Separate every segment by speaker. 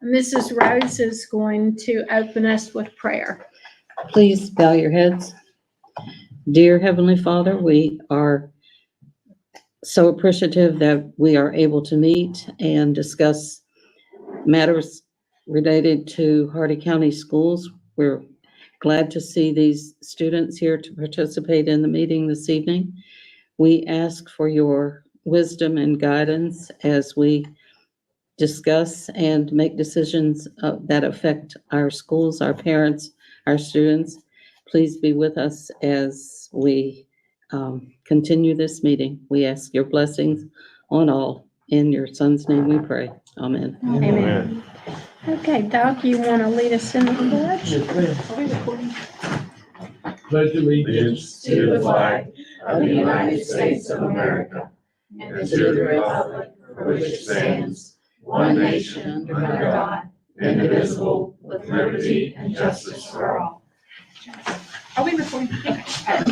Speaker 1: Mrs. Rose is going to open us with prayer.
Speaker 2: Please bow your heads. Dear Heavenly Father, we are so appreciative that we are able to meet and discuss matters related to Hardy County Schools. We're glad to see these students here to participate in the meeting this evening. We ask for your wisdom and guidance as we discuss and make decisions that affect our schools, our parents, our students. Please be with us as we continue this meeting. We ask your blessings on all. In your Son's name we pray. Amen.
Speaker 1: Amen. Okay, Doc, you want to lead us in the pledge?
Speaker 3: Pledge allegiance to the flag of the United States of America and to the republic for which it stands, one nation, under God, indivisible, with liberty and justice for all.
Speaker 4: Are we recording?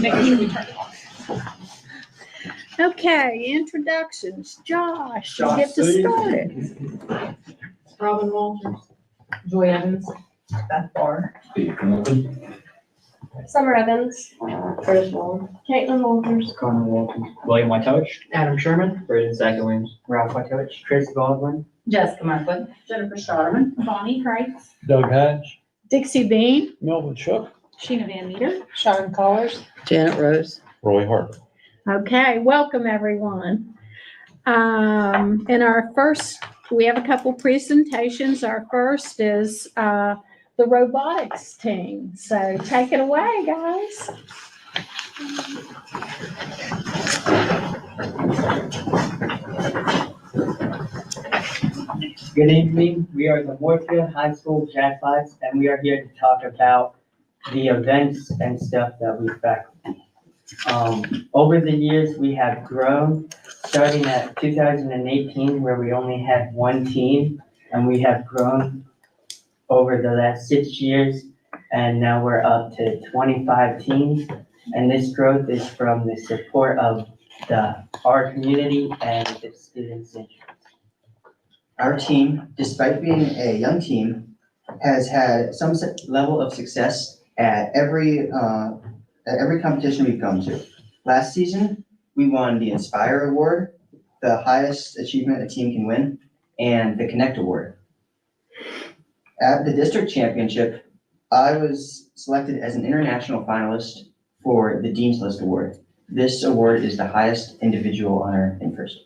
Speaker 4: Make sure we turn it off.
Speaker 1: Okay, introductions. Josh, you get to start it.
Speaker 4: Robin Walters, Joy Evans, Beth Barr,
Speaker 3: Steve Hamilton.
Speaker 4: Summer Evans, Curtis Wall, Caitlin Walters,
Speaker 5: Connor Walters, William Whitetovich,
Speaker 4: Adam Sherman,
Speaker 5: Braden Sackett Williams, Ralph Whitetovich, Tracy Baldwin,
Speaker 4: Jessica Markwood, Jennifer Stotterman, Bonnie Kreitz,
Speaker 3: Doug Hatch.
Speaker 1: Dixie Bean,
Speaker 3: Melvin Shook.
Speaker 4: Sheena Van Meter,
Speaker 1: Sean Collars.
Speaker 2: Janet Rose.
Speaker 3: Roy Hart.
Speaker 1: Okay, welcome everyone. And our first, we have a couple presentations. Our first is the robotics team. So take it away, guys.
Speaker 5: Good evening. We are the Moorfield High School Jacklights, and we are here to talk about the events and stuff that we've back. Over the years, we have grown, starting at 2018, where we only had one team, and we have grown over the last 6 years, and now we're up to 25 teams. And this growth is from the support of our community and the students' interest.
Speaker 6: Our team, despite being a young team, has had some level of success at every competition we've gone to. Last season, we won the Inspire Award, the highest achievement a team can win, and the Connect Award. At the district championship, I was selected as an international finalist for the Dean's List Award. This award is the highest individual honor in FIRST.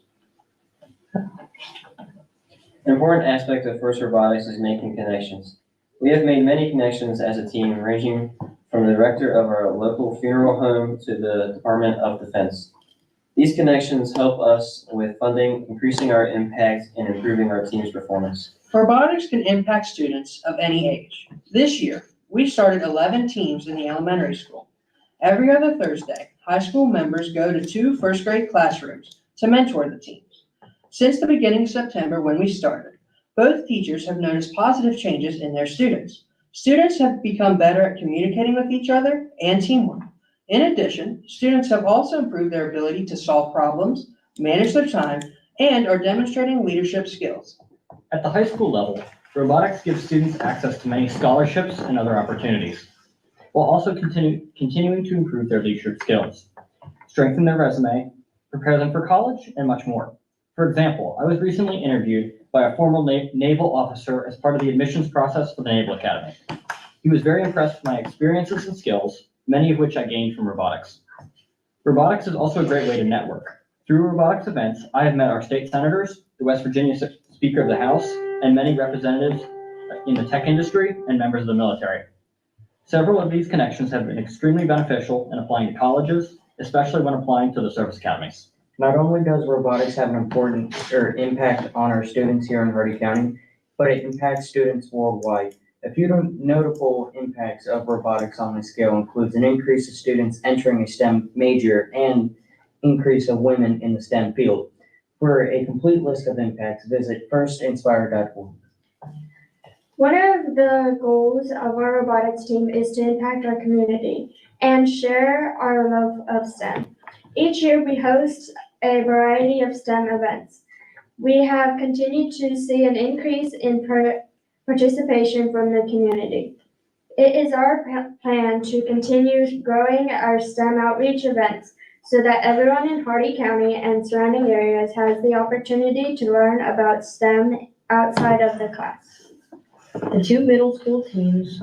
Speaker 7: An important aspect of FIRST Robotics is making connections. We have made many connections as a team, ranging from the director of our local funeral home to the Department of Defense. These connections help us with funding, increasing our impact, and improving our team's performance.
Speaker 8: Robotics can impact students of any age. This year, we started 11 teams in the elementary school. Every other Thursday, high school members go to 2 first-grade classrooms to mentor the teams. Since the beginning of September when we started, both teachers have noticed positive changes in their students. Students have become better at communicating with each other and teamwork. In addition, students have also improved their ability to solve problems, manage their time, and are demonstrating leadership skills.
Speaker 5: At the high school level, robotics gives students access to many scholarships and other opportunities, while also continuing to improve their leadership skills, strengthen their resume, prepare them for college, and much more. For example, I was recently interviewed by a former naval officer as part of the admissions process for the Naval Academy. He was very impressed with my experiences and skills, many of which I gained from robotics. Robotics is also a great way to network. Through robotics events, I have met our state senators, the West Virginia Speaker of the House, and many representatives in the tech industry and members of the military. Several of these connections have been extremely beneficial in applying to colleges, especially when applying to the service academies.
Speaker 9: Not only does robotics have an important impact on our students here in Hardy County, but it impacts students worldwide. A few notable impacts of robotics on this scale includes an increase of students entering a STEM major and increase of women in the STEM field. For a complete list of impacts, visit firstinspire.org.
Speaker 10: One of the goals of our robotics team is to impact our community and share our love of STEM. Each year we host a variety of STEM events. We have continued to see an increase in participation from the community. It is our plan to continue growing our STEM outreach events so that everyone in Hardy County and surrounding areas has the opportunity to learn about STEM outside of the class.
Speaker 11: The 2 middle school teams,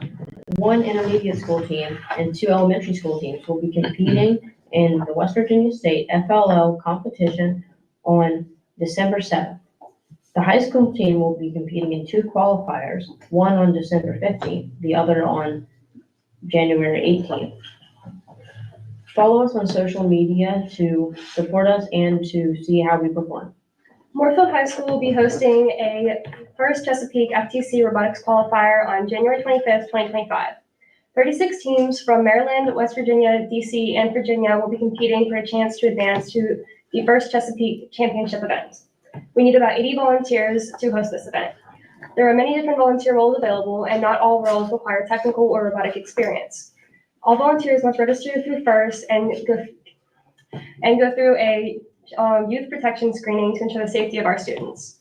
Speaker 11: 1 intermediate school team, and 2 elementary school teams will be competing in the West Virginia State FLL competition on December 7th. The high school team will be competing in 2 qualifiers, one on December 15th, the other on January 18th. Follow us on social media to support us and to see how we perform.
Speaker 12: Moorfield High School will be hosting a first Chesapeake FTC robotics qualifier on January 25th, 2025. 36 teams from Maryland, West Virginia, DC, and Virginia will be competing for a chance to advance to the first Chesapeake Championship event. We need about 80 volunteers to host this event. There are many different volunteer roles available, and not all roles require technical or robotic experience. All volunteers must register through FIRST and go through a youth protection screening to ensure the safety of our students.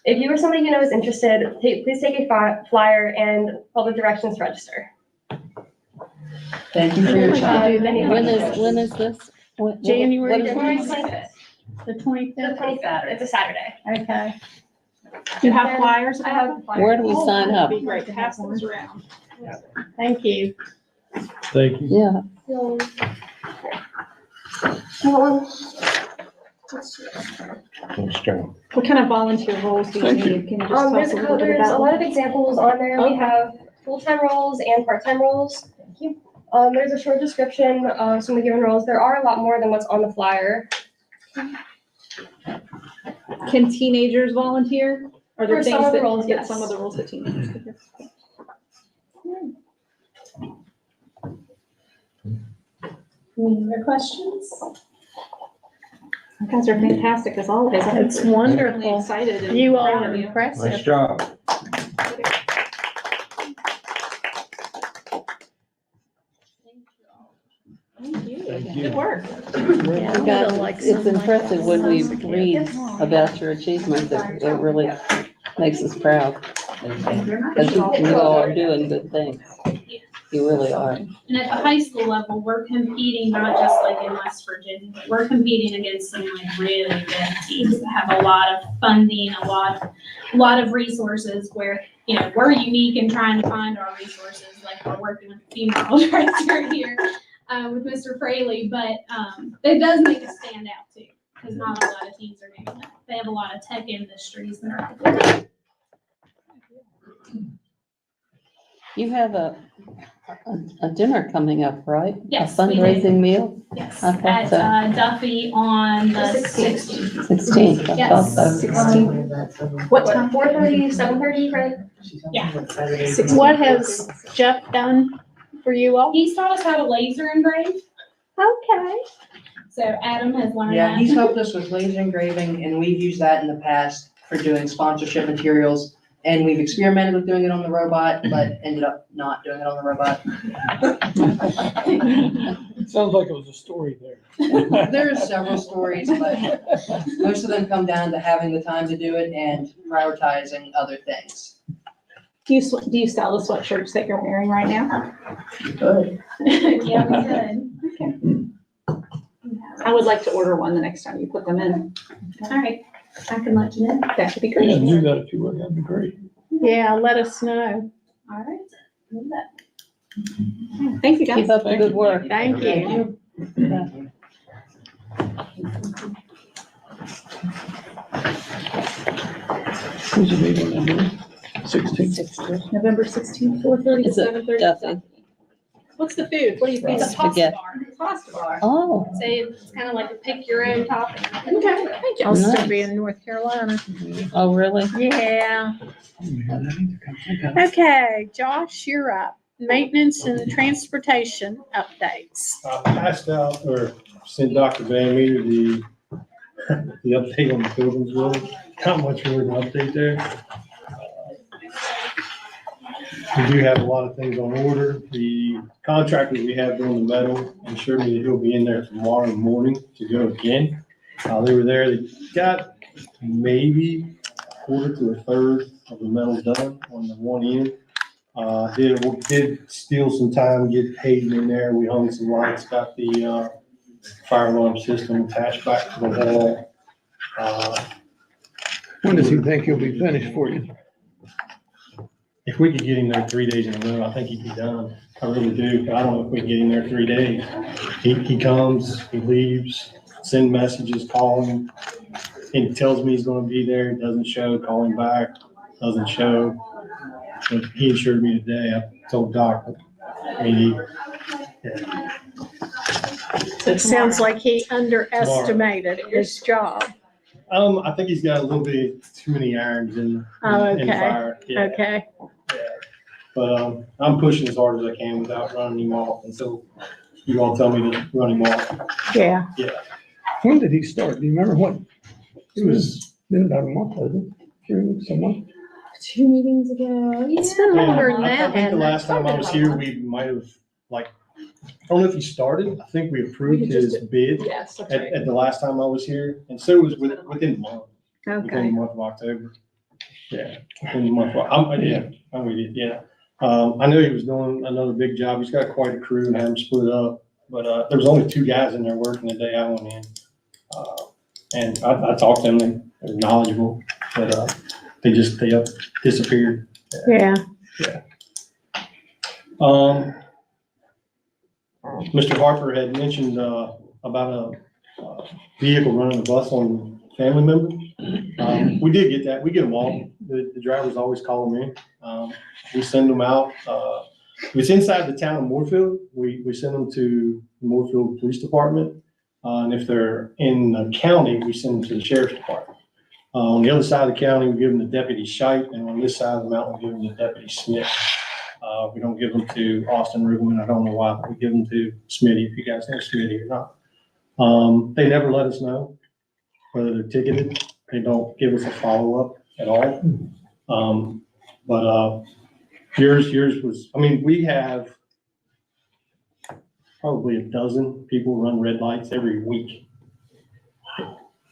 Speaker 12: If you or somebody you know is interested, please take a flyer and follow the directions to register.
Speaker 8: Thank you for your time.
Speaker 2: When is this?
Speaker 1: January
Speaker 2: what is it?
Speaker 12: 25th.
Speaker 1: The
Speaker 12: The
Speaker 1: 25th?
Speaker 12: 25th, it's a Saturday.
Speaker 1: Okay.
Speaker 4: You have flyers?
Speaker 12: I have the flyer.
Speaker 2: Where do we sign up?
Speaker 4: It'd be great to pass those around.
Speaker 1: Thank you.
Speaker 3: Thank you.
Speaker 2: Yeah,
Speaker 4: What kind of volunteer roles do you need? Can you just tell us
Speaker 12: There's
Speaker 4: a little bit
Speaker 12: there's a
Speaker 4: about
Speaker 12: lot
Speaker 4: them?
Speaker 12: of examples on there. We have full-time roles and part-time roles. Thank you. There's a short description of some of the given roles. There are a lot more than what's on the flyer.
Speaker 4: Can teenagers volunteer? Are there
Speaker 12: For some
Speaker 4: things
Speaker 12: of the
Speaker 4: that,
Speaker 12: roles,
Speaker 4: yeah,
Speaker 12: yes.
Speaker 4: some of the roles that teenagers could do?
Speaker 1: Any other questions?
Speaker 4: You guys are fantastic as always. I'm
Speaker 1: It's
Speaker 4: really
Speaker 1: wonderful.
Speaker 4: excited and
Speaker 1: You all
Speaker 4: proud
Speaker 1: are
Speaker 4: of you.
Speaker 1: impressive.
Speaker 3: job. Thank you.
Speaker 4: Good work.
Speaker 1: Yeah,
Speaker 2: we got,
Speaker 1: like
Speaker 2: it's
Speaker 1: something like
Speaker 2: impressive
Speaker 1: that
Speaker 2: when we
Speaker 1: as a kid.
Speaker 2: read about your achievements. It really makes us proud. Because you all are doing good things. You really are.
Speaker 13: And at the high school level, we're competing not just like in West Virginia, but we're competing against some like really good teams that have a lot of funding, a lot of resources where, you know, we're unique in trying to find our resources, like we're working with female right here with Mr. Fraley, but it does make us stand out too, because not a lot of teams are doing that. They have a lot of tech industries that are doing that.
Speaker 2: You have a dinner coming up, right?
Speaker 13: Yes,
Speaker 2: A
Speaker 13: we do.
Speaker 2: fundraising meal,
Speaker 13: Yes,
Speaker 2: Okay,
Speaker 13: at
Speaker 2: so-
Speaker 13: Duffy on the 16th.
Speaker 2: 16th. I
Speaker 13: Yes.
Speaker 2: thought so.
Speaker 4: What time?
Speaker 12: 4:30, 7:30, right?
Speaker 13: Yeah.
Speaker 1: What has Jeff done for you all?
Speaker 13: He's taught us how to laser engrave,
Speaker 1: Okay.
Speaker 13: so Adam has learned
Speaker 8: Yeah,
Speaker 13: that.
Speaker 8: he's helped us with laser engraving, and we've used that in the past for doing sponsorship materials. And we've experimented with doing it on the robot, but ended up not doing it on the robot.
Speaker 3: Sounds like it was a story there.
Speaker 8: There's several stories, but most of them come down to having the time to do it and prioritizing other things.
Speaker 4: Do you sell the sweatshirts that you're wearing right now?
Speaker 8: Good.
Speaker 13: Yeah, we could.
Speaker 4: I would like to order one the next time you put them in.
Speaker 13: All right, I can let you know.
Speaker 4: That would be
Speaker 3: Yeah,
Speaker 4: great.
Speaker 3: do that if you would, that'd be great.
Speaker 1: Yeah, let us know.
Speaker 13: All right. Love that.
Speaker 4: Thank you, guys.
Speaker 2: Keep up the good work.
Speaker 1: Thank you.
Speaker 3: Who's the meeting number? 16.
Speaker 4: November 16th, 4:30 to
Speaker 2: Is it
Speaker 4: 7:30.
Speaker 2: Duffy?
Speaker 4: What's the food? What do you think?
Speaker 13: It's a pasta
Speaker 2: Spaghetti.
Speaker 13: bar.
Speaker 4: Pasta bar.
Speaker 2: Oh,
Speaker 13: So it's kind of like a pick your own topping.
Speaker 4: Okay, thank you.
Speaker 1: I'll still
Speaker 2: Nice.
Speaker 1: be in North Carolina.
Speaker 2: oh, really?
Speaker 1: Yeah. Okay, Josh, you're up. Maintenance and transportation updates.
Speaker 3: I passed out or sent Dr. Van Meter the update on the buildings really. Not much more to update there. We do have a lot of things on order. The contractor we have doing the metal assured me that he'll be in there tomorrow morning to go again. They were there, they got maybe quarter to a third of the metal done on the one end. Did steal some time, get Hayden in there. We hung some lights, got the fire alarm system attached back to the wall.
Speaker 14: When does he think he'll be finished for you?
Speaker 3: If we could get him there 3 days in a row, I think he'd be done. I really do. But I don't know if we can get him there 3 days. He comes, he leaves, send messages, call him. He tells me he's gonna be there, doesn't show, call him back, doesn't show. But he assured me today, I told Doc, I mean,
Speaker 1: Sounds like he underestimated his job.
Speaker 3: I think he's got a little bit too many irons in the fire. Yeah.
Speaker 1: Okay.
Speaker 3: Yeah. But I'm pushing as hard as I can without running him off until you all tell me to run him off.
Speaker 1: Yeah.
Speaker 3: Yeah.
Speaker 14: When did he start? Do you remember what? It was been about a month, hasn't it? 3 weeks, a month?
Speaker 11: 2 meetings ago.
Speaker 1: It's been longer than
Speaker 3: I
Speaker 1: that,
Speaker 3: think the
Speaker 1: hasn't it?
Speaker 3: last time I was here, we might have, I don't know if he started. I think we approved his bid
Speaker 1: Yes, that's right.
Speaker 3: at the last time I was here. And so it was within a month. Within the
Speaker 1: Okay.
Speaker 3: month of October. Yeah, within the month of, I'm with you, yeah. I know he was doing another big job. He's got quite a crew and had them split up, but, there was only 2 guys in there working the day I went in. And I talked to them, they're knowledgeable, but, they disappeared.
Speaker 1: Yeah.
Speaker 3: Mr. Harper had mentioned, about a vehicle running a bus on family member. We did get that. We get them all. The drivers always call them in. We send them out. If it's inside the town of Moorefield, we send them to the Moorefield Police Department. And if they're in the county, we send them to the Sheriff's Department. On the other side of the county, we give them to Deputy Scheit, and on this side of the mountain, we give them to Deputy Smith. We don't give them to Austin Rubin. I don't know why, but we give them to Smitty, if you guys know Smitty or not. They never let us know whether they're ticketed. They don't give us a follow-up at all. But yours was, I mean, we have probably a dozen people run red lights every week.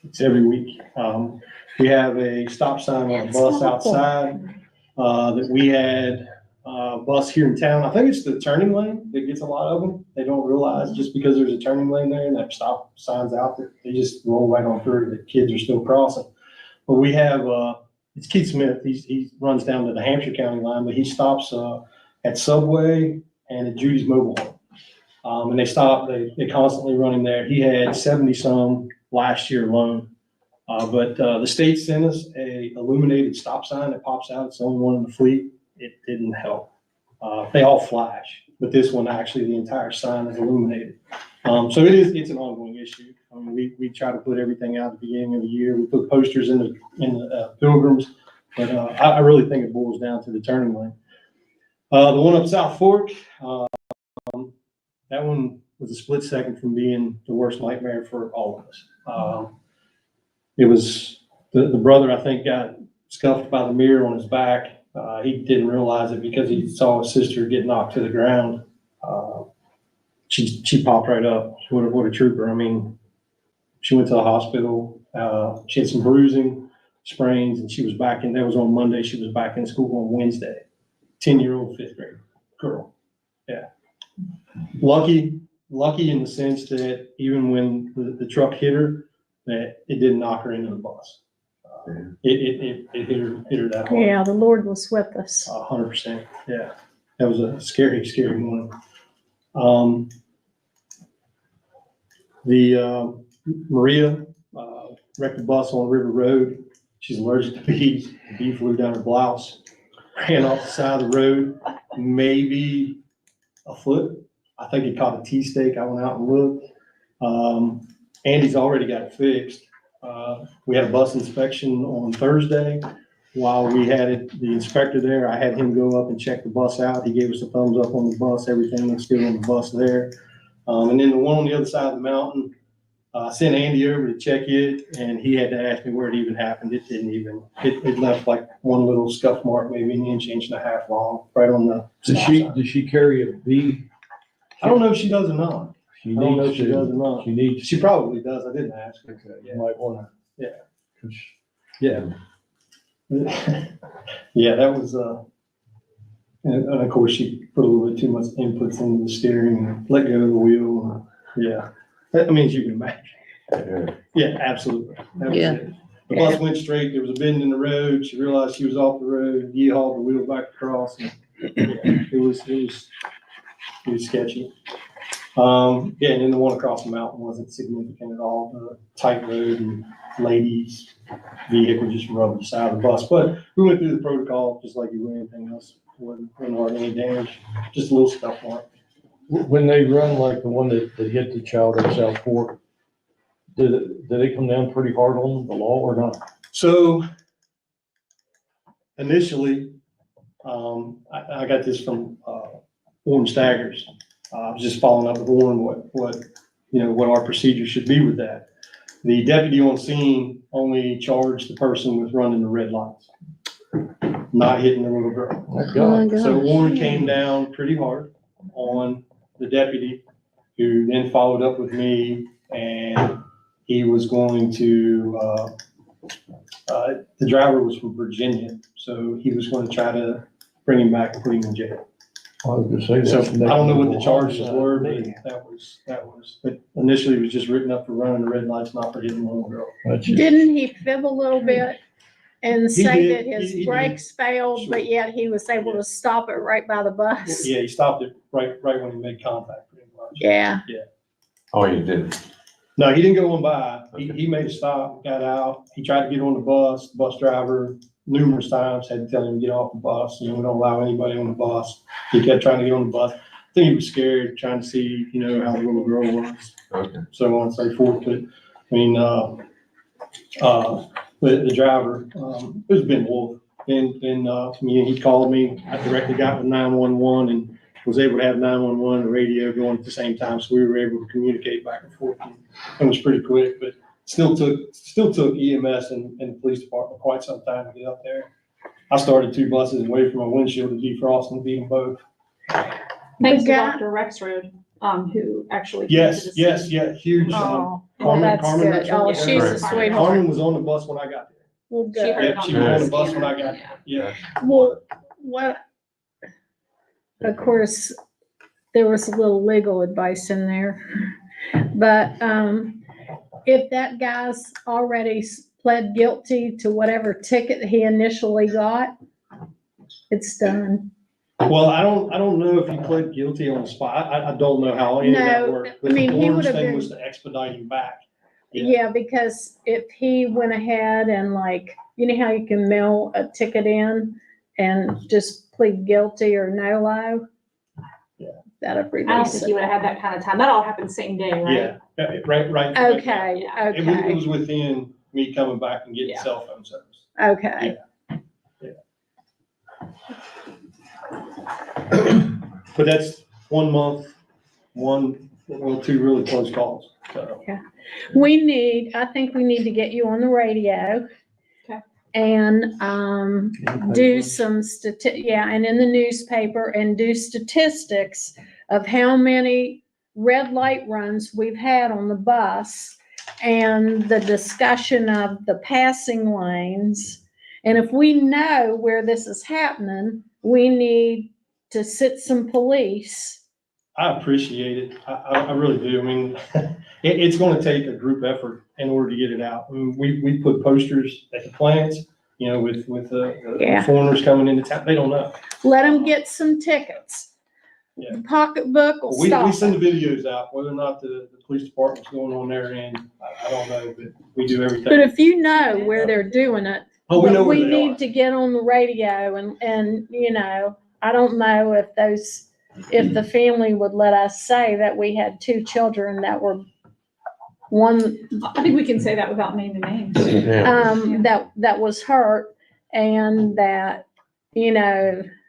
Speaker 3: It's every week. We have a stop sign on a bus outside, that we had a bus here in town. I think it's the turning lane that gets a lot of them. They don't realize just because there's a turning lane there and that stop sign's out there, they just roll right on through. The kids are still crossing. But we have, it's Keith Smith. He runs down to the Hampshire County line, but he stops, at Subway and at Judy's Mobile Home. And they constantly run him there. He had 70 some last year alone. But the state sent us a illuminated stop sign that pops out. It's the only one in the fleet. It didn't help. They all flash, but this one, actually, the entire sign is illuminated. So it's an ongoing issue. I mean, we try to put everything out at the beginning of the year. We put posters in the Pilgrims, but I really think it boils down to the turning lane. The one up South Fork, that one was a split second from being the worst nightmare for all of us. It was the brother, I think, got scuffed by the mirror on his back. He didn't realize it because he saw his sister get knocked to the ground. She popped right up. What a trooper. I mean, she went to the hospital. She had some bruising, sprains, and she was back in, that was on Monday. She was back in school on Wednesday. 10-year-old fifth grade girl. Yeah. Lucky in the sense that even when the truck hit her, that it didn't knock her into the bus. It hit her that hard.
Speaker 1: Yeah, the Lord was with us.
Speaker 3: 100%. Yeah. That was a scary one. Maria wrecked the bus on River Road. She's allergic to bees. The bee flew down her blouse, ran off the side of the road, maybe a foot. I think it caught a T-stake. I went out and looked. Andy's already got it fixed. We had a bus inspection on Thursday. While we had the inspector there, I had him go up and check the bus out. He gave us a thumbs up on the bus. Everything looks good on the bus there. And then the one on the other side of the mountain, I sent Andy over to check it, and he had to ask me where it even happened. It didn't even, it left like one little scuff mark, maybe an inch and a half long, right on the.
Speaker 14: Does she carry a bee?
Speaker 3: I don't know if she does or not.
Speaker 14: She
Speaker 3: I don't know if
Speaker 14: needs
Speaker 3: she
Speaker 14: to.
Speaker 3: does or not.
Speaker 14: She needs.
Speaker 3: She probably does. I didn't ask her.
Speaker 14: Okay, you might wanna.
Speaker 3: Yeah.
Speaker 14: Yeah.
Speaker 3: Yeah, that was, and of course, she put a little bit too much inputs into the steering and let go of the wheel. Yeah, I mean, as you can imagine. Yeah, absolutely. That was
Speaker 2: Yeah.
Speaker 3: it. The bus went straight, there was a bend in the road, she realized she was off the road, hauled the wheel back across. And, yeah, it was sketchy. Yeah, and then the one across the mountain wasn't significant at all, the tight road and ladies' vehicle just rubbed the side of the bus. But we went through the protocol just like you would anything else. Wasn't hardly any damage, just a little stuff on it.
Speaker 14: When they run like the one that hit the child at South Fork, did it come down pretty hard on the law or not?
Speaker 3: So initially, I got this from Warren Staggers. I was just following up with Warren what our procedure should be with that. The deputy on scene only charged the person with running the red lights, not hitting the little girl.
Speaker 2: Oh my
Speaker 3: So
Speaker 2: gosh.
Speaker 3: Warren came down pretty hard on the deputy, who then followed up with me, and he was going to, the driver was from Virginia, so he was going to try to bring him back and put him in jail.
Speaker 14: I was gonna say
Speaker 3: So
Speaker 14: that.
Speaker 3: I don't know what the charges were, but but initially it was just written up for running the red lights, not for hitting the little girl.
Speaker 1: Didn't he fib a little bit and
Speaker 3: He
Speaker 1: say
Speaker 3: did,
Speaker 1: that his
Speaker 3: he did.
Speaker 1: brakes failed,
Speaker 3: Sure.
Speaker 1: but yet he was able to stop it right by the bus?
Speaker 3: Yeah, he stopped it right when he made contact pretty much.
Speaker 1: Yeah.
Speaker 15: Oh, you did?
Speaker 3: No, he didn't go on by. He made a stop, got out. He tried to get on the bus driver numerous times had to tell him to get off the bus. We don't allow anybody on the bus. He kept trying to get on the bus. I think he was scared, trying to see, how the little girl was.
Speaker 15: Okay.
Speaker 3: So on and so forth. But I mean, the driver, it was Ben Wolf. He called me. I directly got with 911 and was able to have 911 and radio going at the same time. So we were able to communicate back and forth. And it was pretty quick, but still took EMS and the police department quite some time to get up there. I started 2 buses away from my windshield to defrost and beat them both.
Speaker 4: Thanks to
Speaker 1: The guy-
Speaker 4: Dr. Rexroad, who actually. came to
Speaker 3: Yes,
Speaker 4: the
Speaker 3: yes,
Speaker 4: scene.
Speaker 3: yeah, huge.
Speaker 1: Oh, well,
Speaker 3: Carmen-
Speaker 1: that's
Speaker 3: Carmen
Speaker 1: good.
Speaker 3: Rexroad?
Speaker 1: Oh,
Speaker 3: Yeah.
Speaker 1: she's a
Speaker 15: Right.
Speaker 1: sweetheart.
Speaker 3: Carmen was on the bus when I got there.
Speaker 1: Well,
Speaker 4: She heard
Speaker 1: good.
Speaker 4: it on
Speaker 3: She
Speaker 4: the
Speaker 3: was on the
Speaker 4: news.
Speaker 3: bus when I got there. Yeah.
Speaker 1: Well, of course, there was a little legal advice in there. But, if that guy's already pled guilty to whatever ticket he initially got, it's done.
Speaker 3: Well, I don't know if he pled guilty on the spot. I don't know how any of that
Speaker 1: No,
Speaker 3: worked.
Speaker 1: I
Speaker 3: But
Speaker 1: mean,
Speaker 3: the
Speaker 1: he
Speaker 3: orange
Speaker 1: would've
Speaker 3: thing
Speaker 1: been-
Speaker 3: was to expedite him back. Yeah.
Speaker 1: Yeah, because if he went ahead and you know how you can mail a ticket in and just plead guilty or no.
Speaker 3: Yeah.
Speaker 1: That'll
Speaker 4: I don't
Speaker 1: release
Speaker 4: think
Speaker 1: it.
Speaker 4: he would have had that kind of time. That all happened same day, right?
Speaker 3: Yeah, right.
Speaker 1: Okay,
Speaker 3: It
Speaker 1: okay,
Speaker 3: was within me coming back and getting
Speaker 4: Yeah.
Speaker 3: cell phone service.
Speaker 1: okay.
Speaker 3: But that's 1 month, 2 really close calls, so.
Speaker 1: I think we need to get you on the radio.
Speaker 4: Okay.
Speaker 1: And, do some and in the newspaper and do statistics of how many red light runs we've had on the bus and the discussion of the passing lanes. And if we know where this is happening, we need to sit some police.
Speaker 3: I appreciate it. I really do. I mean, it's gonna take a group effort in order to get it out. I mean, we put posters at the plants, with
Speaker 1: Yeah.
Speaker 3: foreigners coming into town. They don't know.
Speaker 1: Let them get some tickets.
Speaker 3: Yeah.
Speaker 1: The pocketbook will
Speaker 3: We
Speaker 1: stop
Speaker 3: send
Speaker 1: it.
Speaker 3: the videos out, whether or not the police department's going on their end, I don't know, but we do
Speaker 1: But
Speaker 3: everything.
Speaker 1: if you know where they're doing it,
Speaker 3: Oh, we know
Speaker 1: but
Speaker 3: where
Speaker 1: we
Speaker 3: they
Speaker 1: need
Speaker 3: are.
Speaker 1: to get on the radio and, I don't know if the family would let us say that we had 2 children that were one,
Speaker 4: I think we can say that without naming names.
Speaker 1: that was hurt and that,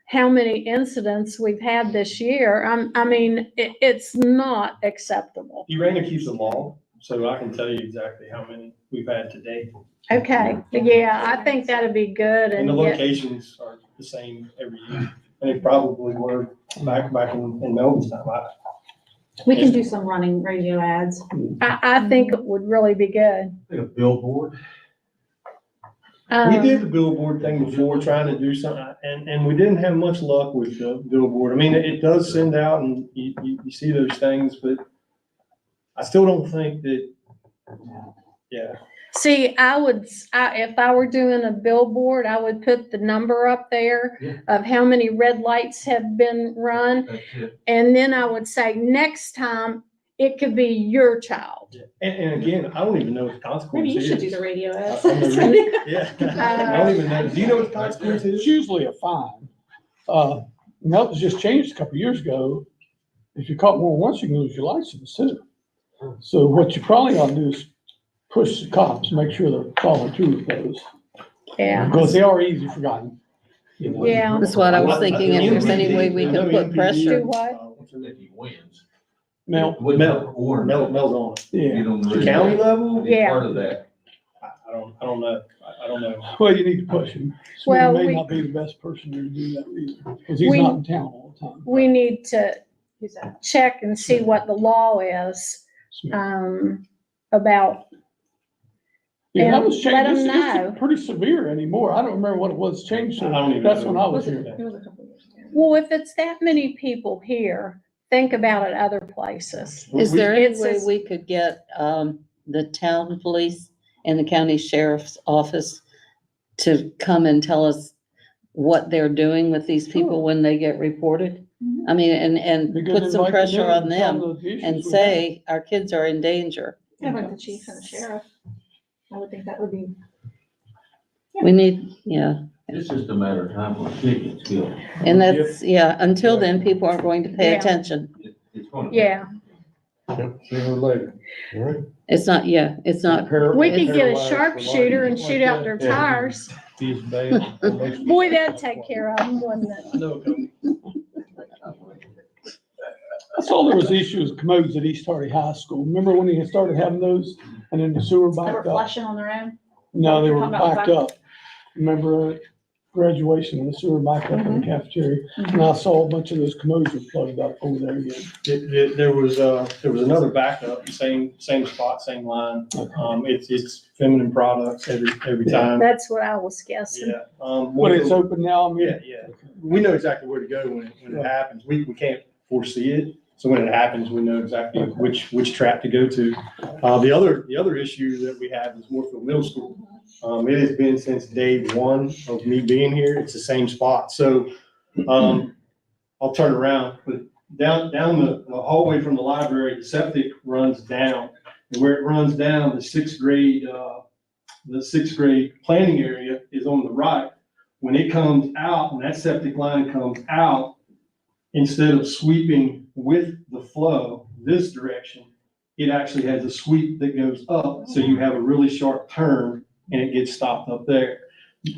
Speaker 1: how many incidents we've had this year. I mean, it's not acceptable.
Speaker 3: Urana keeps a log, so I can tell you exactly how many we've had to date.
Speaker 1: Okay, yeah, I think that'd be good
Speaker 3: And the
Speaker 1: and get,
Speaker 3: locations are the same every year, and they probably were back in Melvin's time.
Speaker 4: We can do some running radio ads.
Speaker 1: I think it would really be good.
Speaker 15: Like a billboard.
Speaker 3: We did the billboard thing before, trying to do something, and we didn't have much luck with the billboard. I mean, it does send out and you see those things, but I still don't think that, yeah.
Speaker 1: See, if I were doing a billboard, I would put the number up there of how many red lights have been run.
Speaker 15: That's it.
Speaker 1: And then I would say, next time, it could be your child.
Speaker 3: And again, I don't even know what the consequence
Speaker 4: Maybe you
Speaker 3: is.
Speaker 4: should do the radio ads.
Speaker 3: Yeah, I don't even know. Do you know what the consequence
Speaker 16: It's
Speaker 3: is?
Speaker 16: usually a fine. And that was just changed a couple of years ago. If you're caught more than once, you can lose your license too. So what you probably ought to do is push the cops, make sure they're following through with those.
Speaker 1: Yeah.
Speaker 16: Because they are easy forgotten. You know.
Speaker 1: Yeah.
Speaker 2: That's what I was thinking, if there's any way we could put pressure.
Speaker 1: Do what?
Speaker 15: If he wins.
Speaker 16: Mel,
Speaker 15: Mel on it.
Speaker 16: yeah.
Speaker 15: Get on the
Speaker 3: The
Speaker 15: radio.
Speaker 3: county level?
Speaker 15: Be
Speaker 1: Yeah.
Speaker 15: Part of that.
Speaker 3: I don't know. I don't know.
Speaker 16: Well, you need to push him. So
Speaker 1: Well,
Speaker 16: he may
Speaker 1: we-
Speaker 16: not be the best person to do that either, because he's
Speaker 1: We-
Speaker 16: not in town all the time.
Speaker 1: We need to check and see what the law is, about,
Speaker 16: Yeah, that
Speaker 1: and
Speaker 16: was
Speaker 1: let
Speaker 16: changed.
Speaker 1: 'em
Speaker 16: It's
Speaker 1: know.
Speaker 16: pretty severe anymore. I don't remember what it was changed.
Speaker 3: I don't even
Speaker 16: That's
Speaker 3: know.
Speaker 16: when I was here.
Speaker 4: It was a couple years ago.
Speaker 1: well, if it's that many people here, think about it other places.
Speaker 2: Is there any
Speaker 1: It's
Speaker 2: way
Speaker 1: just-
Speaker 2: we could get, the town police and the county sheriff's office to come and tell us what they're doing with these people when they get reported? I mean, and
Speaker 16: Be good
Speaker 2: put
Speaker 16: to
Speaker 2: some
Speaker 16: invite
Speaker 2: pressure
Speaker 16: them in
Speaker 2: on
Speaker 16: and tell
Speaker 2: them
Speaker 16: the issues
Speaker 2: and
Speaker 16: we have.
Speaker 2: say, our kids are in danger.
Speaker 4: Yeah, like the chief and the sheriff. I would think that would be.
Speaker 2: We need, yeah,
Speaker 15: It's just a matter of time when it gets killed.
Speaker 2: and that's, yeah, until then, people aren't going to pay
Speaker 1: Yeah.
Speaker 2: attention.
Speaker 15: It's going to.
Speaker 1: Yeah,
Speaker 14: Sooner or later. All right.
Speaker 2: It's not, yeah, it's not,
Speaker 1: we could get a
Speaker 14: Paralyzed for
Speaker 1: sharpshooter
Speaker 14: life.
Speaker 1: and shoot out their
Speaker 14: Yeah.
Speaker 1: tires.
Speaker 14: He's bad.
Speaker 1: Boy, that'd take care of them, wouldn't it?
Speaker 3: No,
Speaker 16: That's all there was issues, commodes at East Hardy High School. Remember when they started having those and then the sewer
Speaker 4: They were
Speaker 16: backed up?
Speaker 4: flushing on their own.
Speaker 16: No, they were
Speaker 4: Talking about
Speaker 16: backed up. Remember at graduation, the sewer backed up in the cafeteria? And I saw a bunch of those commodes were plugged up over there again.
Speaker 3: There was another backup, same spot, same line. It's feminine products every time.
Speaker 1: That's what I was guessing.
Speaker 3: Yeah.
Speaker 16: But it's open now, I mean.
Speaker 3: Yeah. We know exactly where to go when it happens. We can't foresee it. So when it happens, we know exactly which trap to go to. The other issue that we have is Moorfield Middle School. It has been since day one of me being here. It's the same spot. So, I'll turn around, but down the hallway from the library, the septic runs down. And where it runs down, the sixth grade planning area is on the right. When it comes out, when that septic line comes out, instead of sweeping with the flow this direction, it actually has a sweep that goes up. So you have a really sharp turn and it gets stopped up there.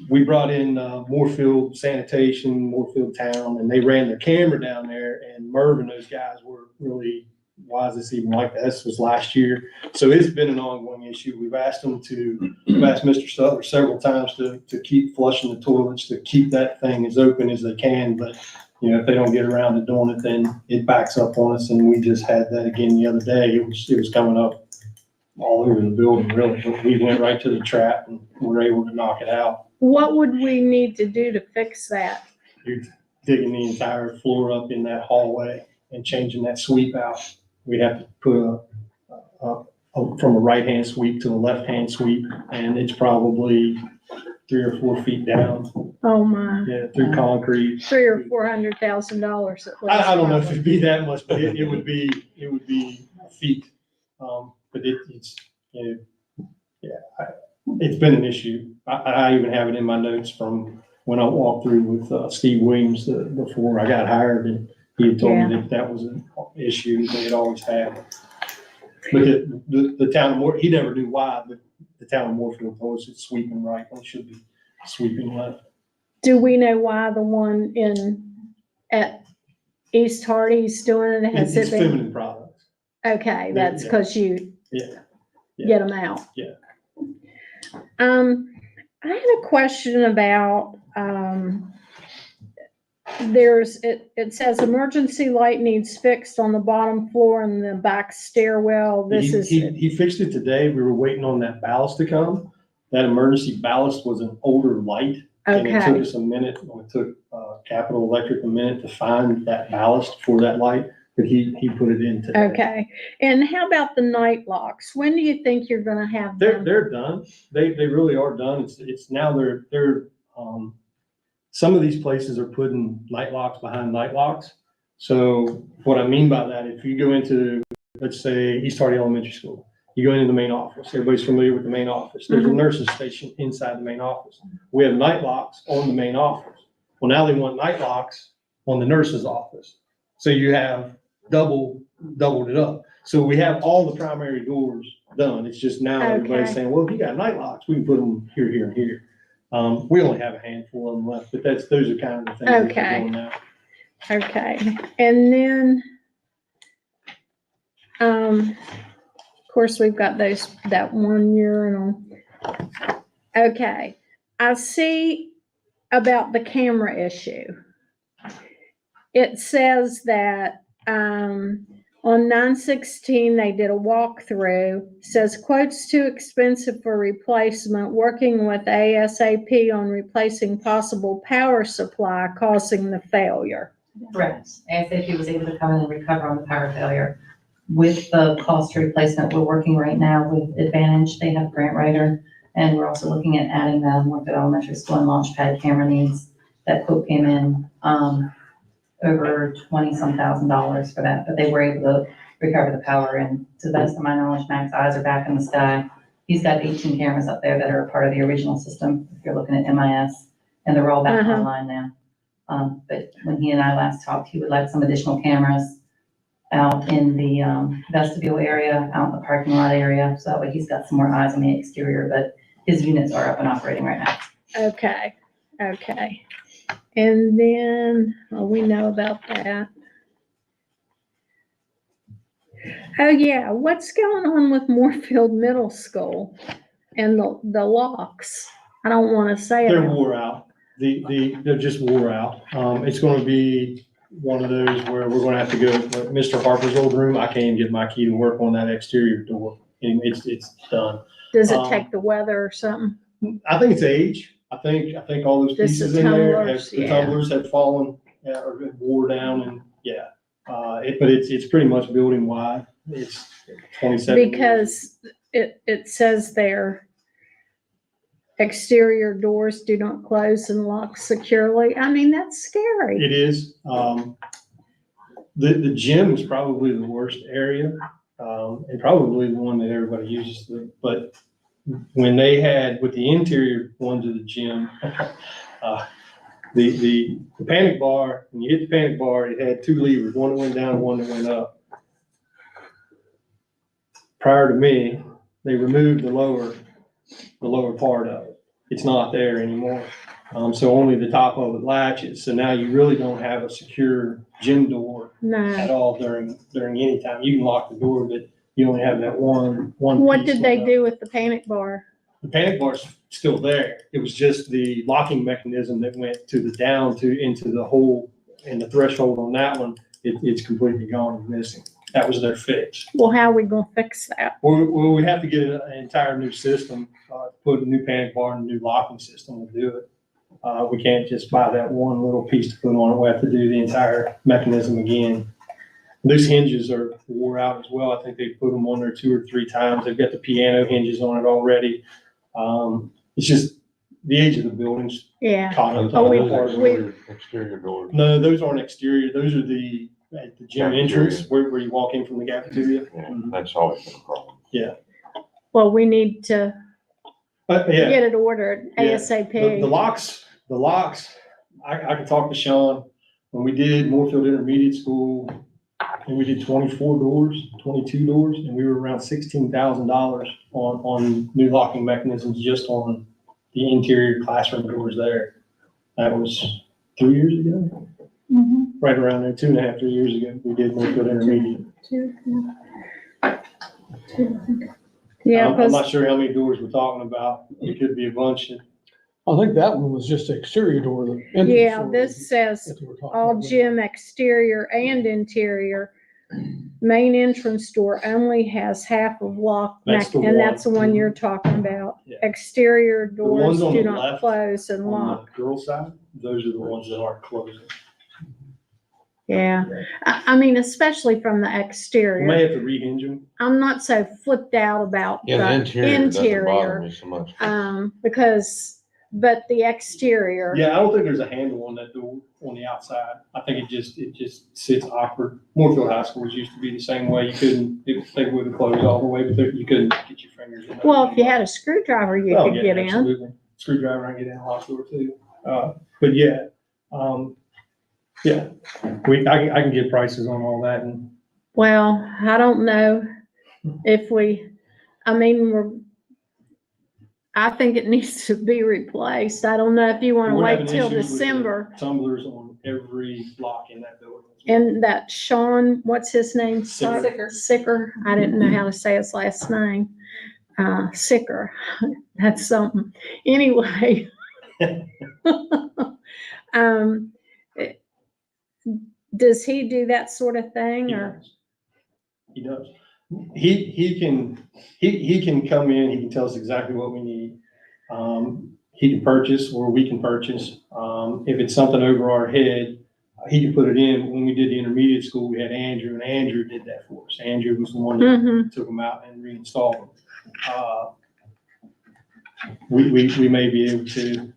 Speaker 3: We brought in Moorfield Sanitation, Moorfield Town, and they ran their camera down there, and Merv and those guys were really, why is this even like that? This was last year. So it's been an ongoing issue. We've asked Mr. Sutler several times to keep flushing the toilets, to keep that thing as open as they can, but you know, if they don't get around to doing it, then it backs up on us, and we just had that again the other day. It was coming up all over the building, really, but we went right to the trap and were able to knock it out.
Speaker 1: What would we need to do to fix that?
Speaker 3: You're digging the entire floor up in that hallway and changing that sweep out. We'd have to put from a right-hand sweep to a left-hand sweep, and it's probably 3 or 4 feet down.
Speaker 1: Oh my,
Speaker 3: Yeah, through concrete.
Speaker 1: $300,000 or $400,000 at least.
Speaker 3: I don't know if it'd be that much, but it would be a feat. But it's, you know, yeah, it's been an issue. I even have it in my notes from when I walked through with Steve Williams before I got hired, and he had told me that was an issue they had always had. But the town of Moorfield, he never knew why, but the town of Moorfield told us it's sweeping right, and it should be sweeping left.
Speaker 1: Do we know why the one at East Hardy's doing it? Has
Speaker 3: It's
Speaker 1: it been?
Speaker 3: feminine products.
Speaker 1: Okay, that's because you
Speaker 3: Yeah.
Speaker 1: get them out.
Speaker 3: Yeah.
Speaker 1: I had a question about, it says emergency light needs fixed on the bottom floor and the back stairwell. This is,
Speaker 3: He fixed it today. We were waiting on that ballast to come.
Speaker 14: That emergency ballast was an older light. And it took
Speaker 1: Okay,
Speaker 14: us a minute, it took Capital Electric a minute to find that ballast for that light, but he put it in today.
Speaker 1: okay. And how about the night locks? When do you think you're gonna have them?
Speaker 14: They're done. They really are done. It's now they're some of these places are putting night locks behind night locks. So what I mean by that, if you go into, let's say, East Hardy Elementary School, you go into the main office, everybody's familiar with the main office. There's a nurse's station inside the main office. We have night locks on the main office. Well, now they want night locks on the nurse's office. So you have doubled it up. So we have all the primary doors done. It's just now everybody's
Speaker 1: Okay.
Speaker 14: saying, well, if you got night locks, we can put them here, here, and here. We only have a handful of them left, but those are kind of the things that
Speaker 1: Okay.
Speaker 14: we're doing now.
Speaker 1: Okay, and then, of course, we've got that one urinal. Okay, I see about the camera issue. It says that, on 9/16, they did a walkthrough, says quotes too expensive for replacement, working with ASAP on replacing possible power supply causing the failure.
Speaker 17: Correct. ASAP was able to come in and recover on the power failure. With the cost replacement, we're working right now with Advantage. They have a grant writer, and we're also looking at adding the Morphet Elementary School and Launchpad camera needs. That quote came in, over $20-some thousand for that, but they were able to recover the power. And to the best of my knowledge, Mac's eyes are back in the sky. He's got 18 cameras up there that are a part of the original system, if you're looking at MIS, and they're all back online now. But when he and I last talked, he would like some additional cameras out in the vestibule area, out in the parking lot area, so that way he's got some more eyes on the exterior, but his units are up and operating right now.
Speaker 1: Okay, okay. And then, well, we know about that. Oh, yeah, what's going on with Moorfield Middle School and the locks? I don't want to say it.
Speaker 14: They're wore out. They're just wore out. It's gonna be one of those where we're gonna have to go, like Mr. Harper's old room, I can't even get my key to work on that exterior door. And it's done.
Speaker 1: Does it take the weather or something?
Speaker 14: I think it's age. I think all those
Speaker 1: Just the
Speaker 14: pieces in there,
Speaker 1: tumblers,
Speaker 14: the
Speaker 1: yeah.
Speaker 14: tumblers have fallen, or been wore down and, yeah. But it's pretty much building wide. It's 27 years.
Speaker 1: Because it says there, exterior doors do not close and lock securely. I mean, that's scary.
Speaker 14: It is. The gym is probably the worst area, and probably the one that everybody uses. But when they had, with the interior ones of the gym, the panic bar, when you hit the panic bar, it had two levers, one that went down and one that went up. Prior to me, they removed the lower part of it. It's not there anymore. So only the top of it latches. So now you really don't have a secure gym door at
Speaker 1: No.
Speaker 14: all during any time. You can lock the door, but you only have that one.
Speaker 1: What
Speaker 14: piece
Speaker 1: did they
Speaker 14: left.
Speaker 1: do with the panic bar?
Speaker 14: The panic bar's still there. It was just the locking mechanism that went into the hole, and the threshold on that one, it's completely gone and missing. That was their fix.
Speaker 1: Well, how are we gonna fix that?
Speaker 14: Well, we have to get an entire new system, put a new panic bar and a new locking system to do it. We can't just buy that one little piece to put on it. We have to do the entire mechanism again. Those hinges are wore out as well. I think they put them on there 2 or 3 times. They've got the piano hinges on it already. It's just the age of the buildings.
Speaker 1: Yeah.
Speaker 14: Caught up.
Speaker 1: Oh,
Speaker 15: Exterior doors.
Speaker 14: No, those aren't exterior. Those are at the gym
Speaker 15: Cafeteria.
Speaker 14: entrance where you walk in from the cafeteria.
Speaker 15: Yeah, that's always been a problem.
Speaker 14: Yeah.
Speaker 1: Well, we need to
Speaker 14: Yeah.
Speaker 1: get it ordered
Speaker 14: Yeah.
Speaker 1: ASAP.
Speaker 14: The locks, I can talk to Sean. When we did Moorfield Intermediate School, and we did 22 doors, and we were around $16,000 on new locking mechanisms just on the interior classroom doors there. That was 3 years ago, right around there, 2.5, 3 years ago, we did Moorfield Intermediate.
Speaker 1: Yeah,
Speaker 14: I'm not sure how many doors we're talking about. It could be a bunch.
Speaker 16: I think that one was just the exterior door. The entrance
Speaker 1: yeah,
Speaker 16: door
Speaker 1: this says
Speaker 16: that they were talking
Speaker 1: all
Speaker 16: about.
Speaker 1: gym exterior and interior main entrance door only has half of lock,
Speaker 14: That's the
Speaker 1: and that's the
Speaker 14: one.
Speaker 1: one you're talking about.
Speaker 14: Yeah.
Speaker 1: Exterior doors
Speaker 14: ones on
Speaker 1: do
Speaker 14: the
Speaker 1: not
Speaker 14: left,
Speaker 1: close and
Speaker 14: On
Speaker 1: lock.
Speaker 14: the girl side, those are the ones that aren't closing.
Speaker 1: Yeah, I mean, especially from the
Speaker 14: We
Speaker 1: exterior.
Speaker 14: may have to rehinge them.
Speaker 1: I'm not so flipped out about
Speaker 15: Yeah, the interior doesn't bother
Speaker 1: interior,
Speaker 15: me so much.
Speaker 1: but the exterior.
Speaker 14: Yeah, I don't think there's a handle on that door on the outside. I think it just sits awkward. Moorfield High Schools used to be the same way. You couldn't, they wouldn't close all the way, but you couldn't get your fingers in there.
Speaker 1: Well, if you had a screwdriver, you
Speaker 14: Oh,
Speaker 1: could
Speaker 14: yeah,
Speaker 1: get in.
Speaker 14: absolutely. Screwdriver, I can get in a lock door too. But yeah, yeah, I can get prices on all that and.
Speaker 1: Well, I don't know if I think it needs to be replaced. I don't know if you want to
Speaker 14: We're
Speaker 1: wait
Speaker 14: having
Speaker 1: till
Speaker 14: issues with the
Speaker 1: December.
Speaker 14: Tumblers on every lock in that building.
Speaker 1: And that Sean, what's his name?
Speaker 14: Sicker.
Speaker 1: Sicker. I didn't know how to say his last name. Sicker. That's something. Anyway. Does he do that sort of thing or?
Speaker 14: He does. He can come in, he can tell us exactly what we need. He can purchase or we can purchase. If it's something over our head, he can put it in. When we did the intermediate school, we had Andrew, and Andrew did that for us. Andrew was the one that took them out and reinstalled them. We may be able to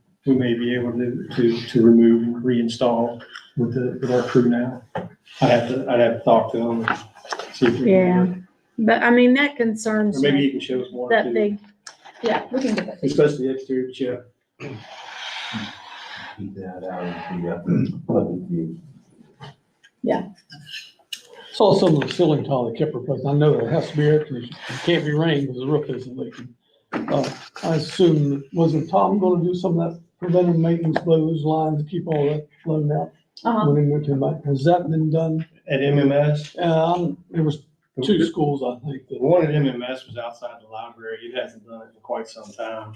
Speaker 14: remove and reinstall with our crew now. I'd have to talk to him and see if we can do it.
Speaker 1: But I mean, that concerns
Speaker 14: Or maybe
Speaker 1: me.
Speaker 14: you can show us one or
Speaker 1: That
Speaker 14: two.
Speaker 1: big,
Speaker 4: Yeah, we can get that.
Speaker 14: Especially the exterior check.
Speaker 15: Keep that out of the public view.
Speaker 16: Saw some of the ceiling tile that kept replacing. I know it has to be air conditioned. It can't be rain because the roof isn't leaking. I assume, wasn't Tom gonna do some of that preventive maintenance below those lines to keep all that flown out? When he went to back, has that been done?
Speaker 14: At MMS?
Speaker 16: There was two schools, I think.
Speaker 14: The one at MMS was outside the library. It hasn't done it for quite some time.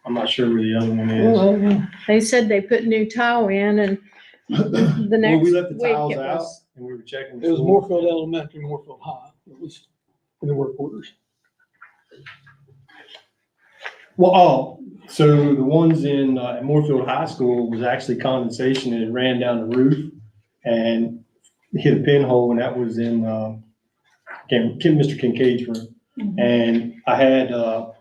Speaker 14: I'm not sure where the other one is.
Speaker 1: well, they said they put new tile in and the
Speaker 14: Well,
Speaker 1: next
Speaker 14: we left the
Speaker 1: week
Speaker 14: tiles
Speaker 1: it
Speaker 14: out
Speaker 1: was.
Speaker 14: and we were checking.
Speaker 16: It was Moorfield Elementary, Moorfield High. It was in the work orders.
Speaker 14: Well, so the ones in at Moorfield High School was actually condensation and it ran down the roof and hit a pinhole, and that was in Mr. Kincaid's room. And I had a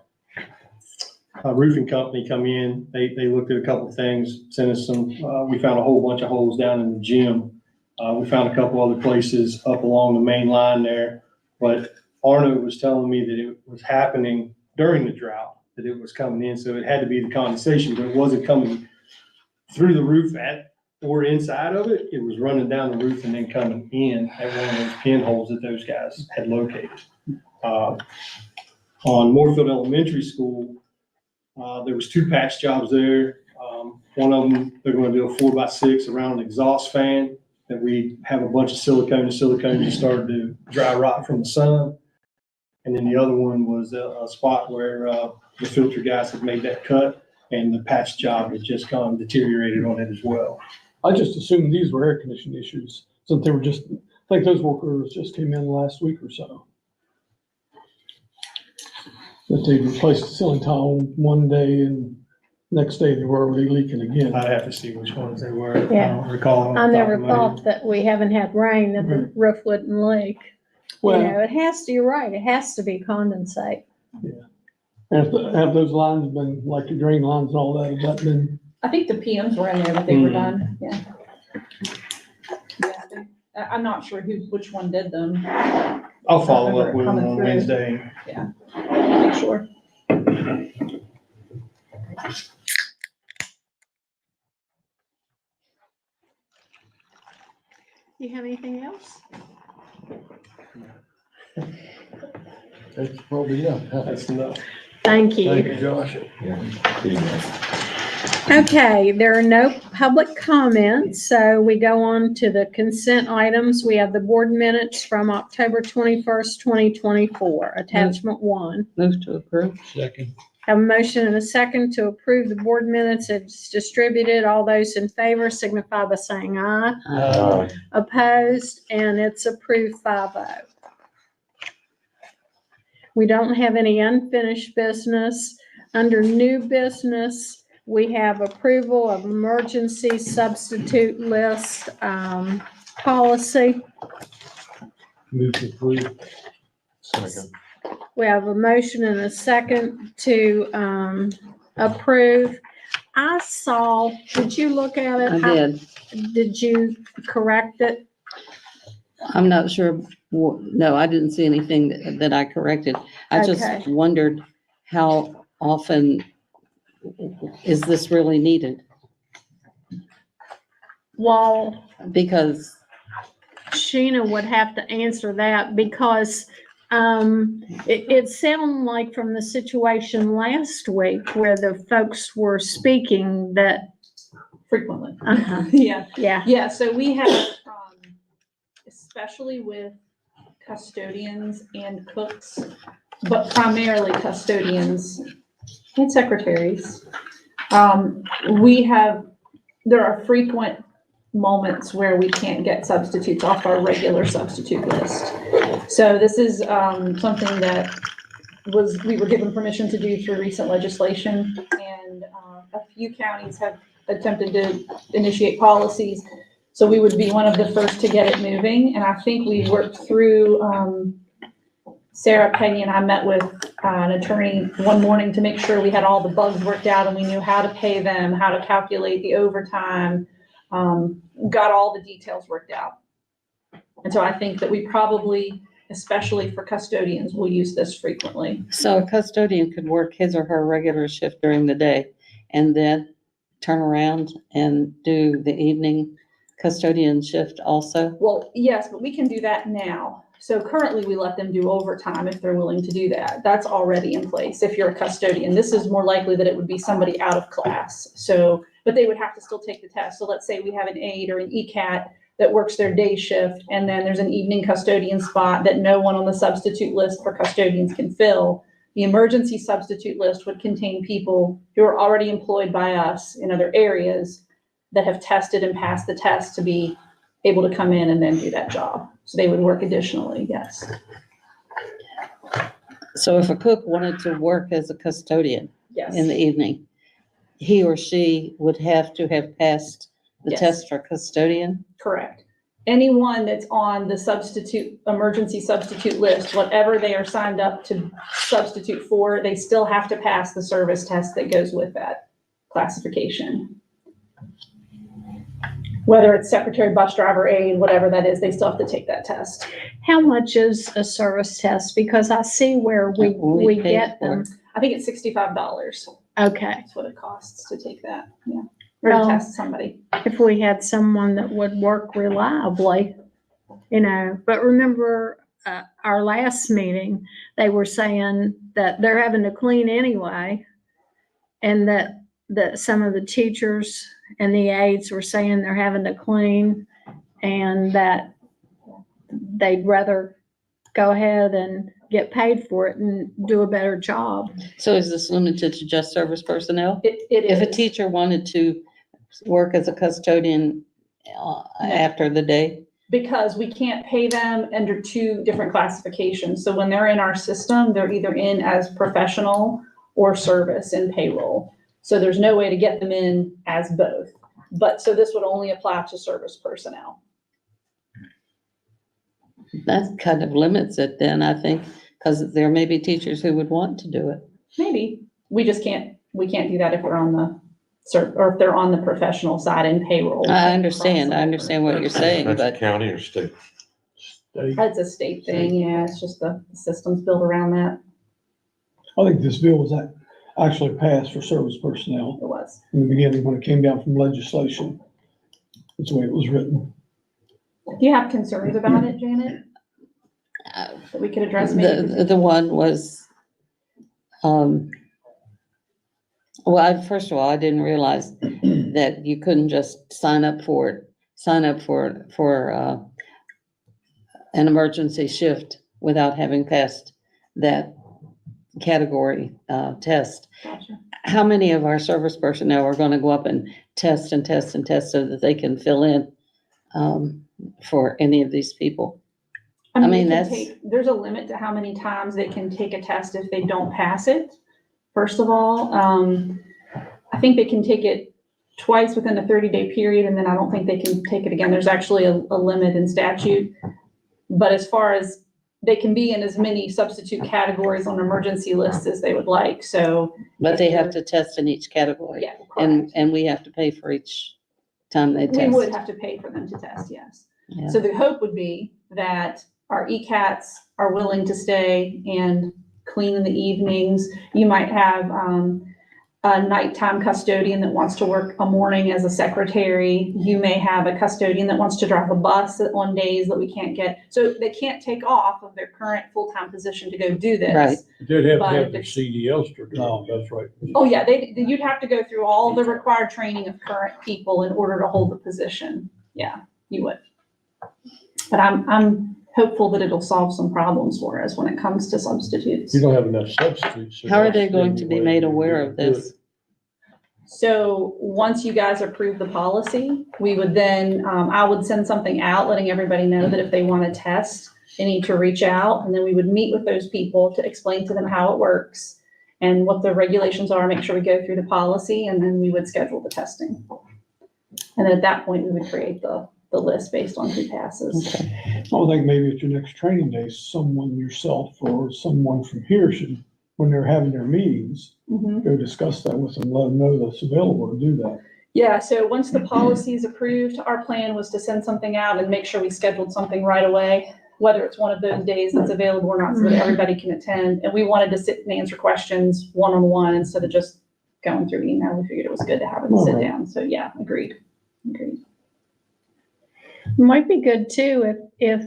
Speaker 14: roofing company come in. They looked at a couple of things, sent us some. We found a whole bunch of holes down in the gym. We found a couple other places up along the main line there, but Arno was telling me that it was happening during the drought, that it was coming in, so it had to be the condensation, but it wasn't coming through the roof or inside of it. It was running down the roof and then coming in at one of those pinholes that those guys had located. On Moorfield Elementary School, there was 2 patch jobs there. One of them, they're going to do a 4x6 around an exhaust fan that we have a bunch of silicone that started to dry rot from the sun. And then the other one was a spot where the filter guys had made that cut, and the patch job had just kind of deteriorated on it as well.
Speaker 16: I just assumed these were air conditioning issues, since they were I think those workers just came in last week or so. That they replaced the ceiling tile one day and next day they were already leaking again.
Speaker 14: I'd have to see which ones they were. I
Speaker 1: Yeah.
Speaker 14: don't recall.
Speaker 1: I never thought that we haven't had rain, that the roof wouldn't leak.
Speaker 16: Well,
Speaker 1: You're right, it has to be condensate.
Speaker 16: have those lines been, like the drain lines and all that, has that been?
Speaker 4: I think the PMs were in there, but they were done, yeah. I'm not sure which one did them.
Speaker 14: I'll follow up with them
Speaker 4: Coming
Speaker 14: on
Speaker 4: through.
Speaker 14: Wednesday.
Speaker 4: Yeah, make sure.
Speaker 1: You have anything else?
Speaker 15: That's probably enough.
Speaker 14: That's enough.
Speaker 1: Thank you.
Speaker 15: Thank you, Josh.
Speaker 1: Okay, there are no public comments, so we go on to the consent items. We have the board minutes from October 21st, 2024, attachment 1.
Speaker 2: Move to approve.
Speaker 16: Second.
Speaker 1: Have a motion and a second to approve the board minutes as distributed. All those in favor signify by saying aye. Opposed, and it's approved 5-0. We don't have any unfinished business. Under new business, we have approval of emergency substitute list policy.
Speaker 15: Move to approve. Second.
Speaker 1: We have a motion and a second to approve. I saw, did you look at it?
Speaker 2: I did.
Speaker 1: Did you correct it?
Speaker 2: I'm not sure. No, I didn't see anything that I corrected. I just
Speaker 1: Okay.
Speaker 2: wondered how often is this really needed?
Speaker 1: Well,
Speaker 2: Because
Speaker 1: Sheena would have to answer that because it sounded like from the situation last week where the folks were speaking that.
Speaker 4: Frequently.
Speaker 1: Yeah.
Speaker 4: Yeah, so we have, especially with custodians and cooks, but primarily custodians and secretaries. There are frequent moments where we can't get substitutes off our regular substitute list. So this is something that we were given permission to do through recent legislation, and a few counties have attempted to initiate policies. So we would be one of the first to get it moving, and I think we worked through, Sarah, Peggy, and I met with an attorney one morning to make sure we had all the bugs worked out and we knew how to pay them, how to calculate the overtime, got all the details worked out. And so I think that we probably, especially for custodians, will use this frequently.
Speaker 2: so a custodian could work his or her regular shift during the day and then turn around and do the evening custodian shift also?
Speaker 4: Well, yes, but we can do that now. So currently we let them do overtime if they're willing to do that. That's already in place if you're a custodian. This is more likely that it would be somebody out of class. So, but they would have to still take the test. So let's say we have an aide or an ECAT that works their day shift, and then there's an evening custodian spot that no one on the substitute list for custodians can fill. The emergency substitute list would contain people who are already employed by us in other areas that have tested and passed the test to be able to come in and then do that job. So they would work additionally, yes.
Speaker 2: So if a cook wanted to work as a custodian
Speaker 4: Yes.
Speaker 2: in the evening, he or she would have to have passed the
Speaker 4: Yes.
Speaker 2: test for custodian?
Speaker 4: Correct. Anyone that's on the emergency substitute list, whatever they are signed up to substitute for, they still have to pass the service test that goes with that classification. Whether it's secretary, bus driver, aide, whatever that is, they still have to take that test.
Speaker 1: How much is a service test? Because I see where we
Speaker 2: paid
Speaker 1: get
Speaker 2: for
Speaker 1: them.
Speaker 2: it.
Speaker 4: I think it's $65.
Speaker 1: Okay.
Speaker 4: That's what it costs to take that, yeah. Or to
Speaker 1: Well,
Speaker 4: test somebody.
Speaker 1: if we had someone that would work reliably, but remember, our last meeting, they were saying that they're having to clean anyway. And that some of the teachers and the aides were saying they're having to clean and that they'd rather go ahead and get paid for it and do a better job.
Speaker 2: So is this limited to just service personnel?
Speaker 4: It
Speaker 2: If a
Speaker 4: is.
Speaker 2: teacher wanted to work as a custodian after the day?
Speaker 4: Because we can't pay them under two different classifications. So when they're in our system, they're either in as professional or service and payroll. So there's no way to get them in as both. But so this would only apply to service personnel.
Speaker 2: That kind of limits it then, I think, because there may be teachers who would want to do it.
Speaker 4: Maybe. We can't do that if they're on the or if they're on the professional side and payroll.
Speaker 2: I understand what you're saying,
Speaker 3: That's
Speaker 2: but
Speaker 3: county or state?
Speaker 4: It's a state thing, yeah. It's just the system's built around that.
Speaker 16: I think this bill was actually passed for service personnel
Speaker 4: It was.
Speaker 16: in the beginning when it came down from legislation. That's the way it was written.
Speaker 4: Do you have concerns about it, Janet? That we could address maybe?
Speaker 2: the one was, well, first of all, I didn't realize that you couldn't just sign up for an emergency shift without having passed that category, test.
Speaker 4: Gotcha.
Speaker 2: How many of our service personnel are gonna go up and test and test and test so that they can fill in, for any of these people? I mean,
Speaker 4: they can
Speaker 2: that's-
Speaker 4: there's a limit to how many times they can take a test if they don't pass it. First of all, I think they can take it twice within a 30-day period, and then I don't think they can take it again. There's actually a limit in statute. But as far as they can be in as many substitute categories on emergency lists as they would like, so.
Speaker 2: But they have to test in each category.
Speaker 4: Yeah, correct.
Speaker 2: And we have to pay for each time they test.
Speaker 4: We would have to pay for them to test, yes.
Speaker 2: Yeah.
Speaker 4: So the hope would be that our ECATs are willing to stay and clean in the evenings. You might have a nighttime custodian that wants to work a morning as a secretary. You may have a custodian that wants to drive a bus on days that we can't get. So they can't take off of their current full-time position to go do this.
Speaker 2: Right.
Speaker 15: They'd have to
Speaker 4: But
Speaker 15: have
Speaker 4: if
Speaker 15: their
Speaker 4: it's-
Speaker 15: CDL certificate. No, that's right.
Speaker 4: Oh, yeah, you'd have to go through all the required training of current people in order to hold the position. Yeah, you would. But I'm hopeful that it'll solve some problems for us when it comes to substitutes.
Speaker 15: You don't have enough substitutes. so
Speaker 2: How are
Speaker 15: that's
Speaker 2: they
Speaker 15: the
Speaker 2: going
Speaker 15: only
Speaker 2: to be
Speaker 15: way
Speaker 2: made
Speaker 15: you
Speaker 2: aware
Speaker 15: do
Speaker 2: of this?
Speaker 4: So once you guys approve the policy, we would then, I would send something out letting everybody know that if they want to test, they need to reach out, and then we would meet with those people to explain to them how it works and what the regulations are, make sure we go through the policy, and then we would schedule the testing. And then at that point, we would create the list based on who passes.
Speaker 16: I would think maybe at your next training day, someone yourself or someone from here should, when they're having their meetings,
Speaker 4: Mhm.
Speaker 16: go discuss that with them, let them know that's available to do that.
Speaker 4: Yeah, so once the policy is approved, our plan was to send something out and make sure we scheduled something right away, whether it's one of those days that's available or not, so that everybody can attend. And we wanted to sit and answer questions one-on-one instead of just going through email. We figured it was good to have them sit down. So yeah, agreed.
Speaker 1: Might be good too if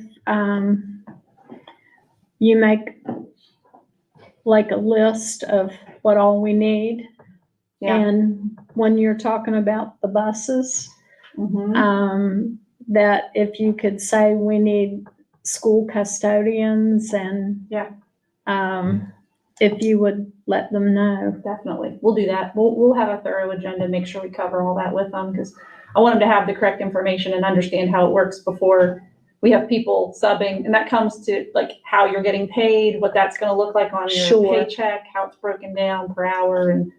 Speaker 1: you make like a list of what all we need.
Speaker 4: Yeah.
Speaker 1: And when you're talking about the buses,
Speaker 4: Mhm.
Speaker 1: that if you could say we need school custodians and
Speaker 4: Yeah.
Speaker 1: if you would let them know.
Speaker 4: Definitely. We'll do that. We'll have a thorough agenda, make sure we cover all that with them, because I want them to have the correct information and understand how it works before we have people subbing. And that comes to like how you're getting paid, what that's gonna look like on your
Speaker 1: Sure.
Speaker 4: paycheck, how it's broken down per hour, and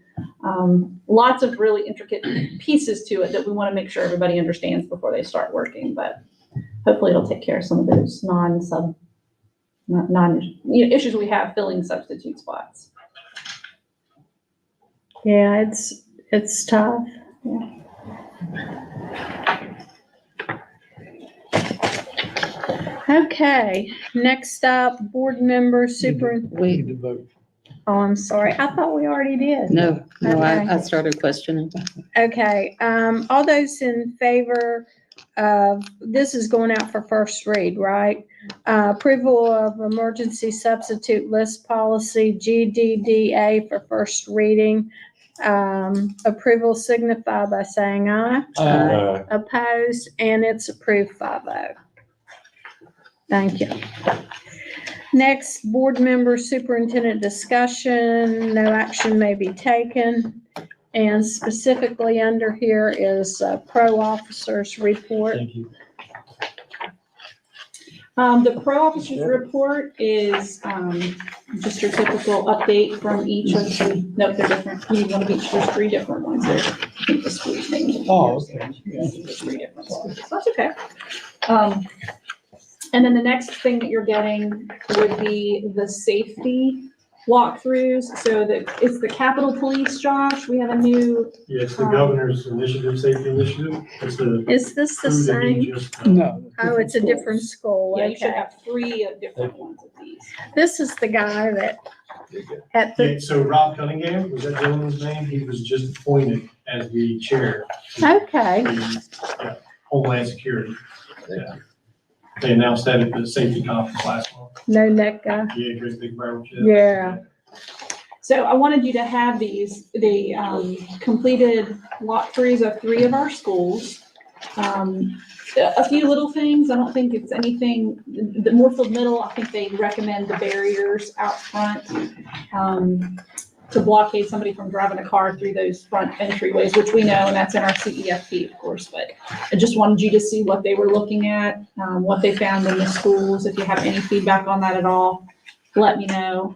Speaker 4: lots of really intricate pieces to it that we want to make sure everybody understands before they start working. But hopefully it'll take care of some of those issues we have filling substitute spots.
Speaker 1: Yeah, it's tough.
Speaker 4: Yeah.
Speaker 1: Okay, next up, board member super,
Speaker 2: We,
Speaker 16: Need to vote.
Speaker 1: oh, I'm sorry. I thought we already did.
Speaker 2: no, I
Speaker 1: Okay.
Speaker 2: started questioning.
Speaker 1: Okay, all those in favor of, this is going out for first read, right? Approval of emergency substitute list policy, GDDA for first reading. Approval signify by saying aye. Opposed, and it's approved 5-0. Thank you. Next, board member superintendent discussion, no action may be taken. And specifically under here is pro officers report.
Speaker 14: Thank you.
Speaker 4: The pro officers report is just your typical update from each of the, nope, they're different. You need one of each, there's 3 different ones there. I think the school thing.
Speaker 16: Oh, okay.
Speaker 4: There's 3 different ones. That's okay. And then the next thing that you're getting would be the safety walkthroughs. So it's the Capitol Police, Josh. We have a new.
Speaker 14: Yeah, it's the governor's initiative, safety initiative. It's the.
Speaker 1: Is this the
Speaker 14: food that he
Speaker 1: same?
Speaker 14: just-
Speaker 16: No.
Speaker 1: Oh, it's a different school.
Speaker 4: Yeah, you should
Speaker 1: Okay.
Speaker 4: have 3 different ones of these.
Speaker 1: This is the guy that at
Speaker 14: Yeah,
Speaker 1: the,
Speaker 14: so Rob Cunningham, was that gentleman's name? He was just appointed as the chair.
Speaker 1: okay,
Speaker 14: of Homeland Security. Yeah. They announced that at the safety conference last month.
Speaker 1: no neck guy.
Speaker 14: Yeah, Chris Big Brown.
Speaker 1: Yeah.
Speaker 4: So I wanted you to have these, the completed walkthroughs of 3 of our schools. A few little things, I don't think it's anything, the Moorfield Middle, I think they recommend the barriers out front, to blockade somebody from driving a car through those front entryways, which we know, and that's in our CEFP, of course, but I just wanted you to see what they were looking at, what they found in the schools. If you have any feedback on that at all, let me know.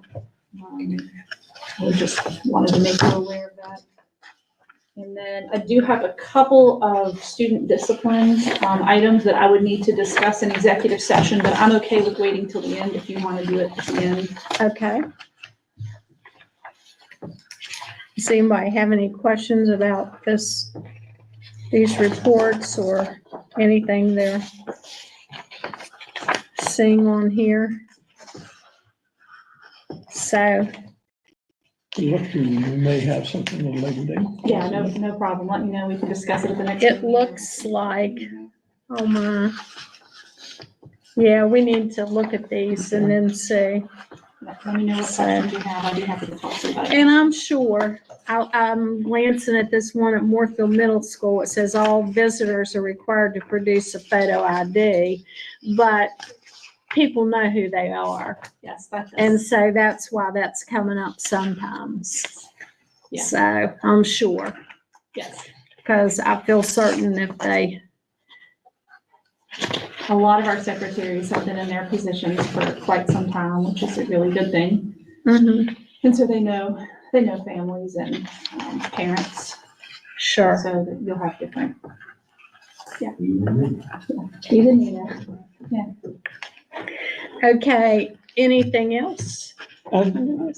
Speaker 4: We just wanted to make you aware of that. And then I do have a couple of student discipline items that I would need to discuss in executive session, but I'm okay with waiting till the end if you want to do it at the end.
Speaker 1: Okay. Does anybody have any questions about these reports or anything they're seeing on here? So,
Speaker 16: We may have something a little later date.
Speaker 4: Yeah, no problem. Let me know. We can discuss it at the next.
Speaker 1: it looks like, oh my. Yeah, we need to look at these and then see.
Speaker 4: Let me know what questions you have. I'd be happy to talk to you about it.
Speaker 1: And I'm sure, I'm glancing at this one at Moorfield Middle School. It says all visitors are required to produce a photo ID, but people know who they are.
Speaker 4: Yes, that does.
Speaker 1: And so that's why that's coming up sometimes.
Speaker 4: Yeah.
Speaker 1: So I'm sure,
Speaker 4: Yes.
Speaker 1: because I feel certain if they,
Speaker 4: A lot of our secretaries have been in their positions for quite some time, which is a really good thing.
Speaker 1: mhm,
Speaker 4: And so they know families and parents.
Speaker 1: sure.
Speaker 4: So that you'll have different. Yeah. Even, yeah.
Speaker 1: Okay, anything else?
Speaker 16: And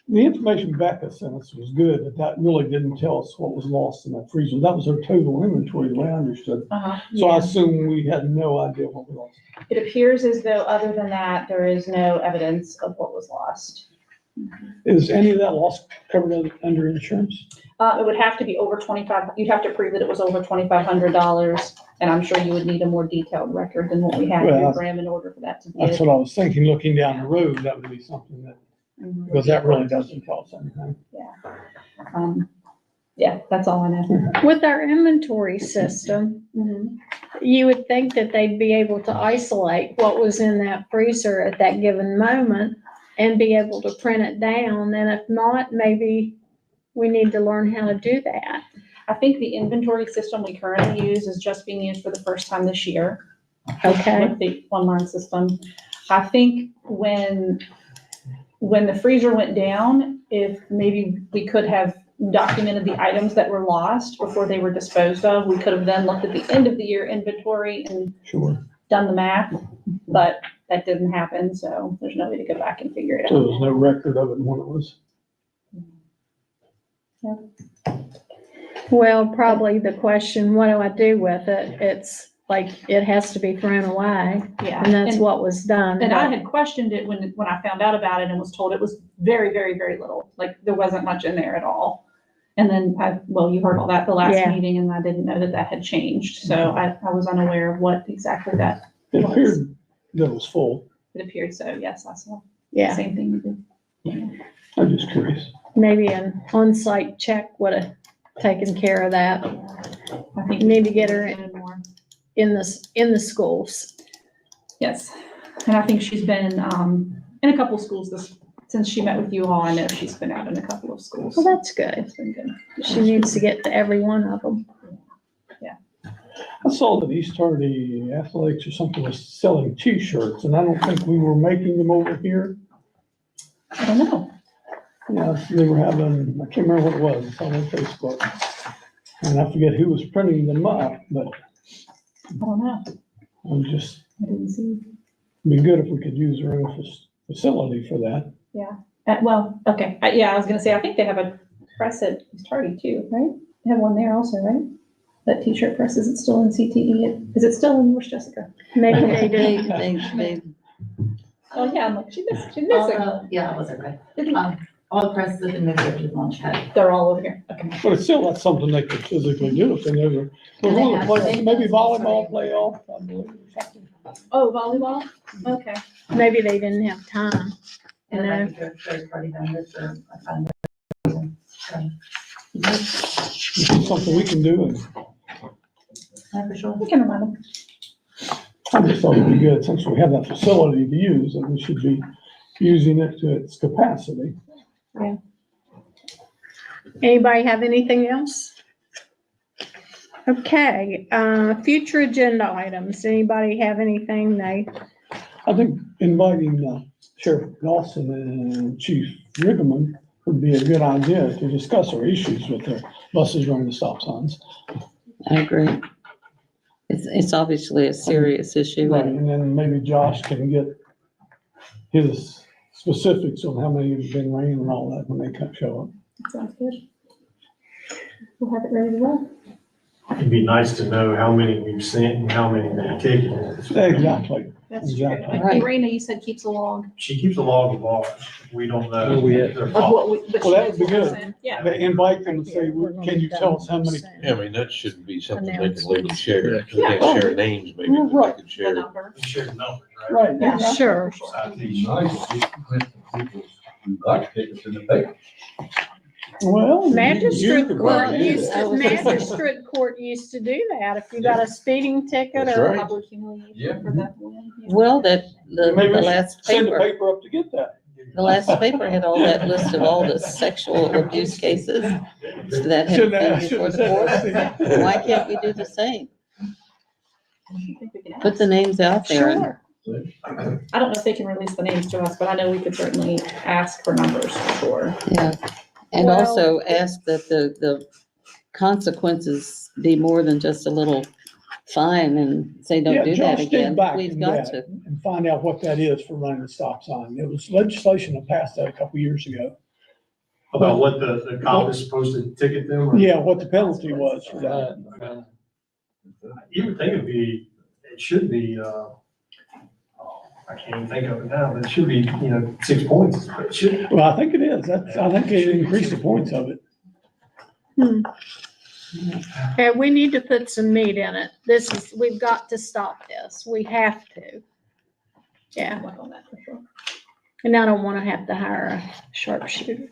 Speaker 16: the information Becca sent us was good, but that really didn't tell us what was lost in that freezer. That was our total inventory, the way I understood. So I assume we had no idea what we lost.
Speaker 4: It appears as though, other than that, there is no evidence of what was lost.
Speaker 16: Is any of that loss covered under insurance?
Speaker 4: It would have to be over 25, you'd have to prove that it was over $2,500, and I'm sure you would need a more detailed record than what we have here,
Speaker 16: Well,
Speaker 4: Graham, in order for that to be.
Speaker 16: That's what I was thinking, looking down the road, that would be something that, because that really doesn't tell us anything.
Speaker 4: Yeah, that's all I know.
Speaker 1: With our inventory system, you would think that they'd be able to isolate what was in that freezer at that given moment and be able to print it down. And if not, maybe we need to learn how to do that.
Speaker 4: I think the inventory system we currently use is just being used for the first time this year.
Speaker 1: Okay.
Speaker 4: With the online system. I think when the freezer went down, if maybe we could have documented the items that were lost before they were disposed of, we could have then looked at the end of the year inventory and
Speaker 16: Sure.
Speaker 4: done the math, but that didn't happen, so there's no way to go back and figure it
Speaker 16: So
Speaker 4: out.
Speaker 16: there's no record of it when it was.
Speaker 1: Well, probably the question, what do I do with it? It's like, it has to be thrown away.
Speaker 4: Yeah.
Speaker 1: And that's what was done.
Speaker 4: And I had questioned it when I found out about it and was told it was very, very, very little, like there wasn't much in there at all. And then you heard all that the last
Speaker 1: Yeah.
Speaker 4: meeting, and I didn't know that had changed, so I was unaware of what exactly that
Speaker 16: It
Speaker 4: was.
Speaker 16: appeared that it was full.
Speaker 4: It appeared so, yes, I saw.
Speaker 1: Yeah.
Speaker 4: Same thing you did.
Speaker 16: I'm just curious.
Speaker 1: Maybe an on-site check would have taken care of that.
Speaker 4: I think
Speaker 1: You need to get her
Speaker 4: more.
Speaker 1: in the schools.
Speaker 4: Yes, and I think she's been, in a couple of schools since she met with you all. I know she's been out in a couple of schools.
Speaker 1: Well, that's good.
Speaker 4: It's been good.
Speaker 1: She needs to get to every one of them.
Speaker 16: I saw that East Hardy Athletics or something was selling T-shirts, and I don't think we were making them over here.
Speaker 4: I don't know.
Speaker 16: Yeah, they were having, I can't remember what it was, it's on Facebook. And I forget who was printing them up, but
Speaker 4: I don't know.
Speaker 16: I'm just,
Speaker 4: I didn't see.
Speaker 16: it'd be good if we could use our own facility for that.
Speaker 4: Yeah, okay, I was gonna say, I think they have a press at East Hardy too, right? They have one there also, right? That T-shirt press, is it still in CTE? Is it still in West Jessica?
Speaker 1: Maybe they do.
Speaker 4: Oh, yeah, I'm like, she's missing.
Speaker 17: Yeah, I wasn't right. All the presses have been moved over to the launch pad.
Speaker 4: They're all over here, okay.
Speaker 16: But it's still not something they could physically do if they never, we're going to play, maybe volleyball playoff, I believe, or something.
Speaker 4: Oh, volleyball? Okay.
Speaker 1: Maybe they didn't have time.
Speaker 17: And I think they're third-party vendors, or I found that.
Speaker 16: It's something we can do, and
Speaker 17: Yeah, for sure.
Speaker 4: We can remind them.
Speaker 16: I just thought it'd be good, since we have that facility to use, and we should be using it to its capacity.
Speaker 1: Anybody have anything else? Okay, future agenda items. Anybody have anything they,
Speaker 16: I think inviting Sheriff Dawson and Chief Riggleman would be a good idea to discuss our issues with the buses running the stop signs.
Speaker 2: I agree. It's obviously a serious issue.
Speaker 16: Right, and then maybe Josh can get his specifics on how many have been ran and all that when they come show up.
Speaker 4: Sounds good. We'll have it ready to roll.
Speaker 14: It'd be nice to know how many we've sent and how many they taken.
Speaker 16: Exactly.
Speaker 4: That's true.
Speaker 16: Exactly.
Speaker 4: And
Speaker 2: Right.
Speaker 4: Raina, you said keeps a log
Speaker 14: She keeps a log of ours. We don't know.
Speaker 15: Where we at?
Speaker 14: their
Speaker 4: of what we.
Speaker 16: Well, that would be good.
Speaker 4: Yeah.
Speaker 16: They invite them and say, can you tell us how many?
Speaker 15: Yeah, I mean, that shouldn't be something they can
Speaker 1: Announcement.
Speaker 15: legally share. They
Speaker 4: Yeah.
Speaker 15: can't share names, maybe, but
Speaker 16: Right.
Speaker 15: they could
Speaker 4: The
Speaker 15: share.
Speaker 4: number.
Speaker 14: We share the numbers, right?
Speaker 16: Right.
Speaker 4: Yeah.
Speaker 1: sure.
Speaker 16: Well.
Speaker 1: Magistrate
Speaker 15: could
Speaker 1: court
Speaker 15: probably do
Speaker 1: used
Speaker 2: that.
Speaker 1: to, magistrate court used to do that. If you got a speeding ticket
Speaker 15: That's
Speaker 1: or.
Speaker 15: right.
Speaker 4: Public humiliation for that one. Yeah.
Speaker 2: Well, the
Speaker 16: Maybe we should
Speaker 2: last
Speaker 16: send the
Speaker 2: paper,
Speaker 16: paper up to get that.
Speaker 2: the last paper had all that list of all the sexual abuse cases that have
Speaker 16: Shouldn't
Speaker 2: been
Speaker 16: have-
Speaker 2: before
Speaker 16: shouldn't
Speaker 2: the
Speaker 16: have said
Speaker 2: court.
Speaker 16: that.
Speaker 2: Why can't we do the same?
Speaker 4: I think we can
Speaker 2: Put the
Speaker 4: ask.
Speaker 2: names out there. and-
Speaker 1: Sure.
Speaker 4: I don't know if they can release the names to us, but I know we could certainly ask for numbers for sure.
Speaker 2: Yeah, and
Speaker 1: Well-
Speaker 2: also ask that the consequences be more than just a little fine and say,
Speaker 16: Yeah,
Speaker 2: don't do that
Speaker 16: Josh, dig
Speaker 2: again.
Speaker 16: back
Speaker 2: We've
Speaker 16: in
Speaker 2: got
Speaker 16: that
Speaker 2: to.
Speaker 16: and find out what that is for running a stop sign. It was legislation that passed that a couple years ago.
Speaker 14: About what the cop is supposed to ticket them? or-
Speaker 16: Yeah, what the penalty was for that.
Speaker 14: You would think it should be, I can't even think of it now, but it should be, 6 points. It should.
Speaker 16: Well, I think it is. I think they increased the points of it.
Speaker 1: Okay, we need to put some meat in it. We've got to stop this. We have to. Yeah,
Speaker 4: Work on that for sure.
Speaker 1: and I don't want to have to hire a sharpshooter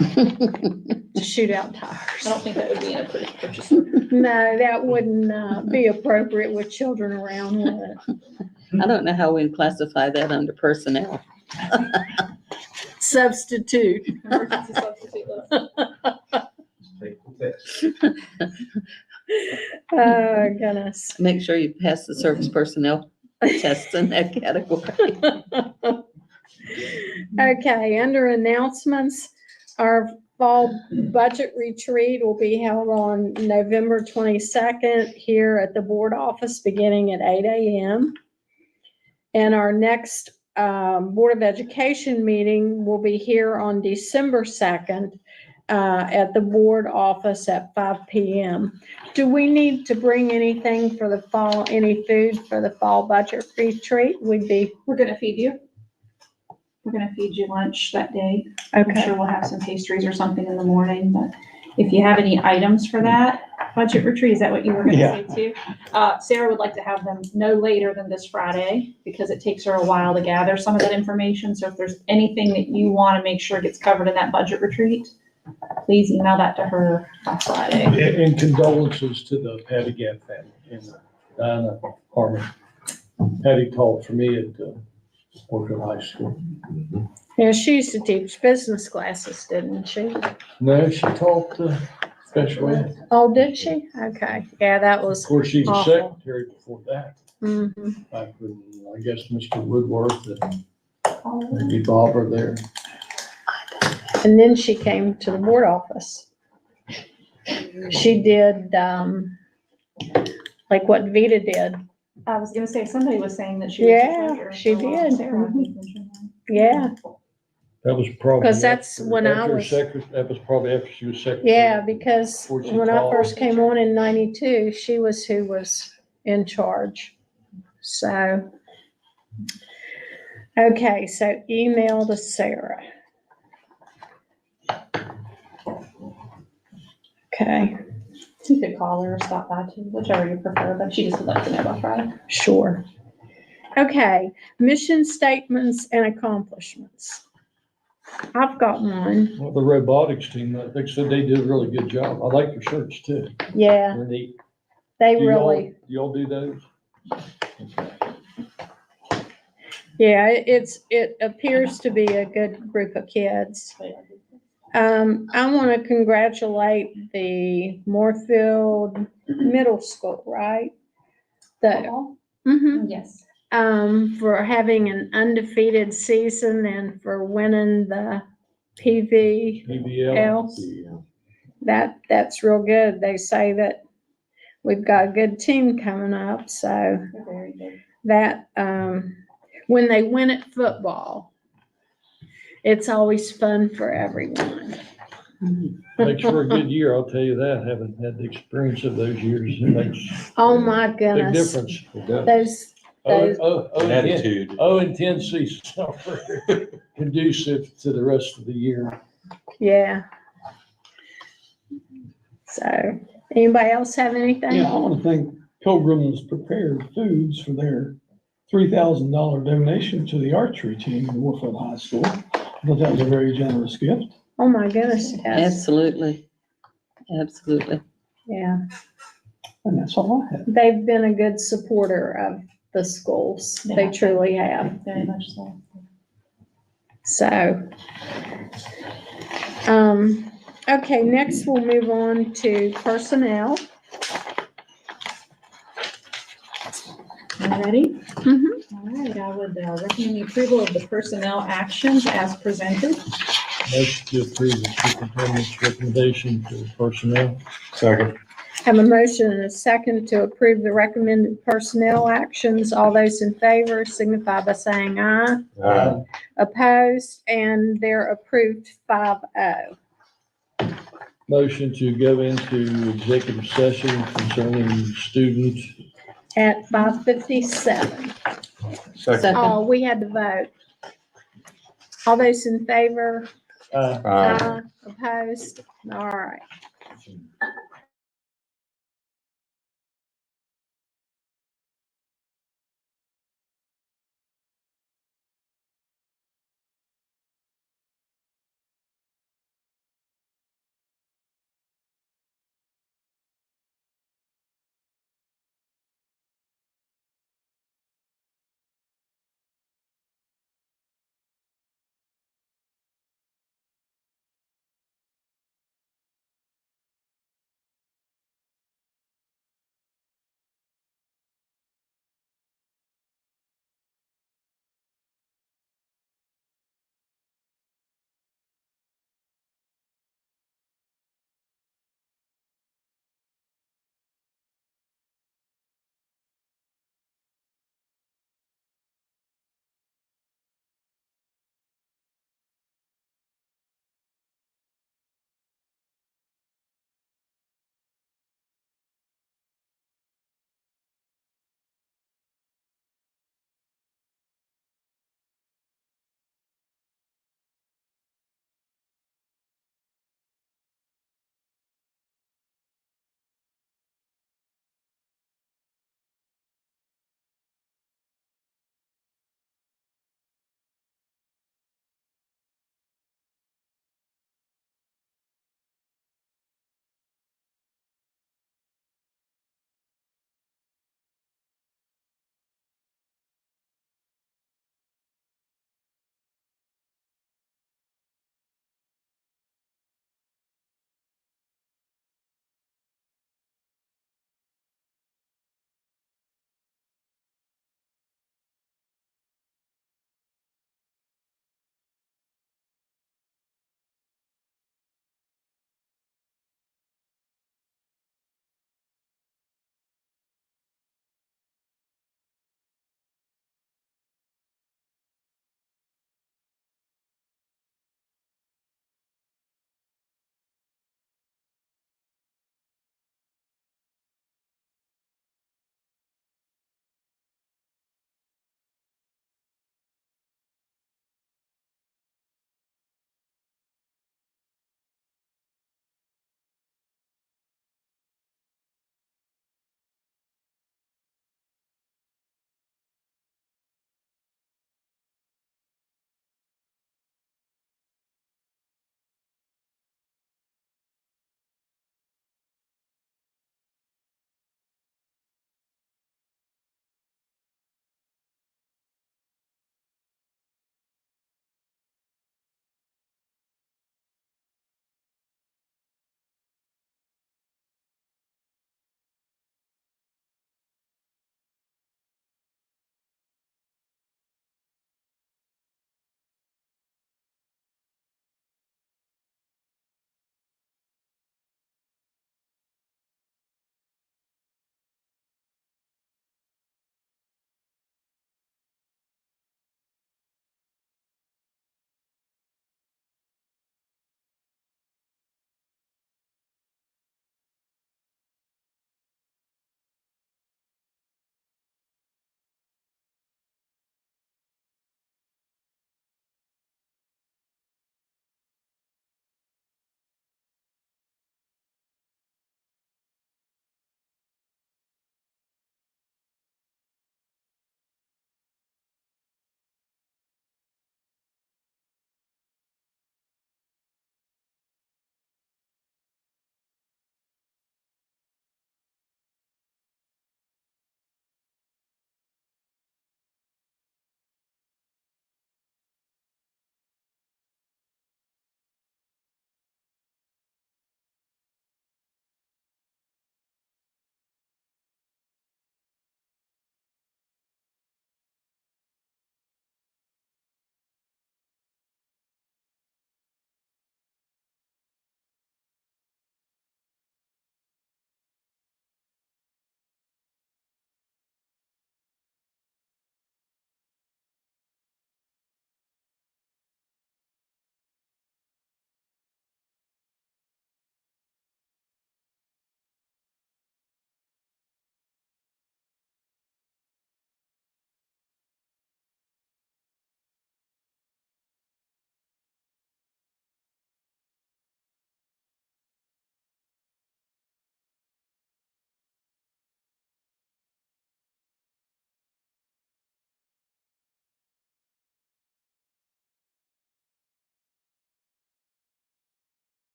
Speaker 1: to shoot out
Speaker 4: I
Speaker 1: tires.
Speaker 4: don't think that would be an approved purchaser.
Speaker 1: No, that wouldn't be appropriate with children around, would it?
Speaker 2: I don't know how we classify that under personnel.
Speaker 1: Substitute.
Speaker 4: Emergency substitute list.
Speaker 1: Oh, goodness.
Speaker 2: Make sure you pass the service personnel tests in that category.
Speaker 1: Okay, under announcements, our fall budget retreat will be held on November 22nd here at the board office, beginning at 8 a.m. And our next Board of Education meeting will be here on December 2nd at the board office at 5 p.m. Do we need to bring anything for the fall, any food for the fall budget retreat?
Speaker 4: We're gonna feed you. We're gonna feed you lunch that day. I'm
Speaker 1: Okay.
Speaker 4: sure we'll have some pastries or something in the morning, but if you have any items for that budget retreat, is that what you were gonna say too? Sarah would like to have them no later than this Friday, because it takes her a while to gather some of that information. So if there's anything that you wanna make sure gets covered in that budget retreat, please email that to her by Friday.
Speaker 15: And condolences to the Patty Gap family in Diana Harmon. Patty taught for me at Orchard High School.
Speaker 1: Yeah, she used to teach business classes, didn't she?
Speaker 15: No, she taught special ed.
Speaker 1: Oh, did she? Okay. Yeah, that was.
Speaker 15: Of course, she's a
Speaker 1: awful.
Speaker 15: secretary before that,
Speaker 1: Mhm.
Speaker 15: back when, I guess, Mr. Woodworth and maybe Bob are there.
Speaker 1: And then she came to the board office. She did, like what Vita did.
Speaker 4: I was gonna say, somebody was saying that she was the
Speaker 1: Yeah,
Speaker 4: treasurer
Speaker 1: she
Speaker 4: for a while.
Speaker 1: did.
Speaker 4: Sarah, I
Speaker 1: Mhm.
Speaker 4: think, mentioned that.
Speaker 1: Yeah,
Speaker 15: That was probably.
Speaker 1: 'Cause that's
Speaker 15: after-
Speaker 1: when I
Speaker 15: after
Speaker 1: was-
Speaker 15: That was probably after she was secretary.
Speaker 1: yeah, because
Speaker 15: Before she
Speaker 1: when I
Speaker 15: taught.
Speaker 1: first came on in 92, she was who was in charge. So, okay, so email to Sarah. Okay,
Speaker 4: You could call her or stop by too, whichever you prefer, but she just would like to know by Friday.
Speaker 1: sure. Okay, mission statements and accomplishments. I've got one.
Speaker 15: Well, the robotics team, they said they did a really good job. I like their shirts too.
Speaker 1: Yeah,
Speaker 15: They're neat.
Speaker 1: They
Speaker 15: Do y'all-
Speaker 1: really,
Speaker 15: do y'all do those?
Speaker 1: yeah, it appears to be a good group of kids. I want to congratulate the Moorfield Middle School, right? The, mhm.
Speaker 4: Yes.
Speaker 1: For having an undefeated season and for winning the PVL. That's real good. They say that we've got a good team coming up, so
Speaker 4: Very good.
Speaker 1: that, when they win at football, it's always fun for everyone.
Speaker 15: Makes for a good year, I'll tell you that, having had the experience of those years, it makes
Speaker 1: Oh, my
Speaker 15: a big
Speaker 1: goodness.
Speaker 15: difference.
Speaker 1: Those, those,
Speaker 15: And 10 seasons are very conducive to the rest of the year.
Speaker 1: yeah. So, anybody else have anything?
Speaker 16: Yeah, I want to thank Pilgrim's Prepared Foods for their $3,000 donation to the archery team in Warfield High School. I thought that was a very generous gift.
Speaker 1: Oh, my goodness, yes,
Speaker 2: Absolutely. Absolutely.
Speaker 1: yeah.
Speaker 16: And that's all I have.
Speaker 1: They've been a good supporter of the schools. They
Speaker 4: Yeah.
Speaker 1: truly have.
Speaker 4: Very much so.
Speaker 1: So, okay, next we'll move on to personnel.
Speaker 4: You ready?
Speaker 1: Mhm.
Speaker 4: All right, I would recommend the approval of the personnel actions as presented.
Speaker 15: Motion to approve the superintendent's recommendation to personnel.
Speaker 14: Second.
Speaker 1: Have a motion and a second to approve the recommended personnel actions. All those in favor signify by saying aye. Opposed, and they're approved 5-0.
Speaker 15: Motion to go into executive session concerning student.
Speaker 1: At 5:57.
Speaker 2: Second.
Speaker 1: Oh, we had to vote. All those in favor? Opposed? All right.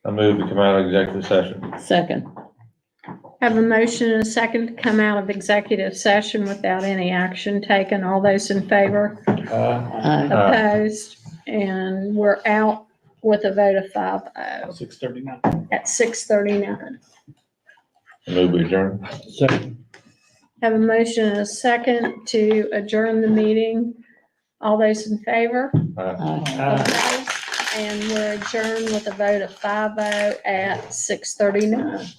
Speaker 3: I move to come out of executive session.
Speaker 2: Second.
Speaker 1: Have a motion and a second to come out of executive session without any action taken. All those in favor?
Speaker 2: Aye.
Speaker 1: Opposed? And we're out with a vote of 5-0
Speaker 16: 6:39.
Speaker 1: at 6:39.
Speaker 3: I move we adjourn.
Speaker 16: Second.
Speaker 1: Have a motion and a second to adjourn the meeting. All those in favor? Opposed? And we're adjourned with a vote of 5-0 at 6:39.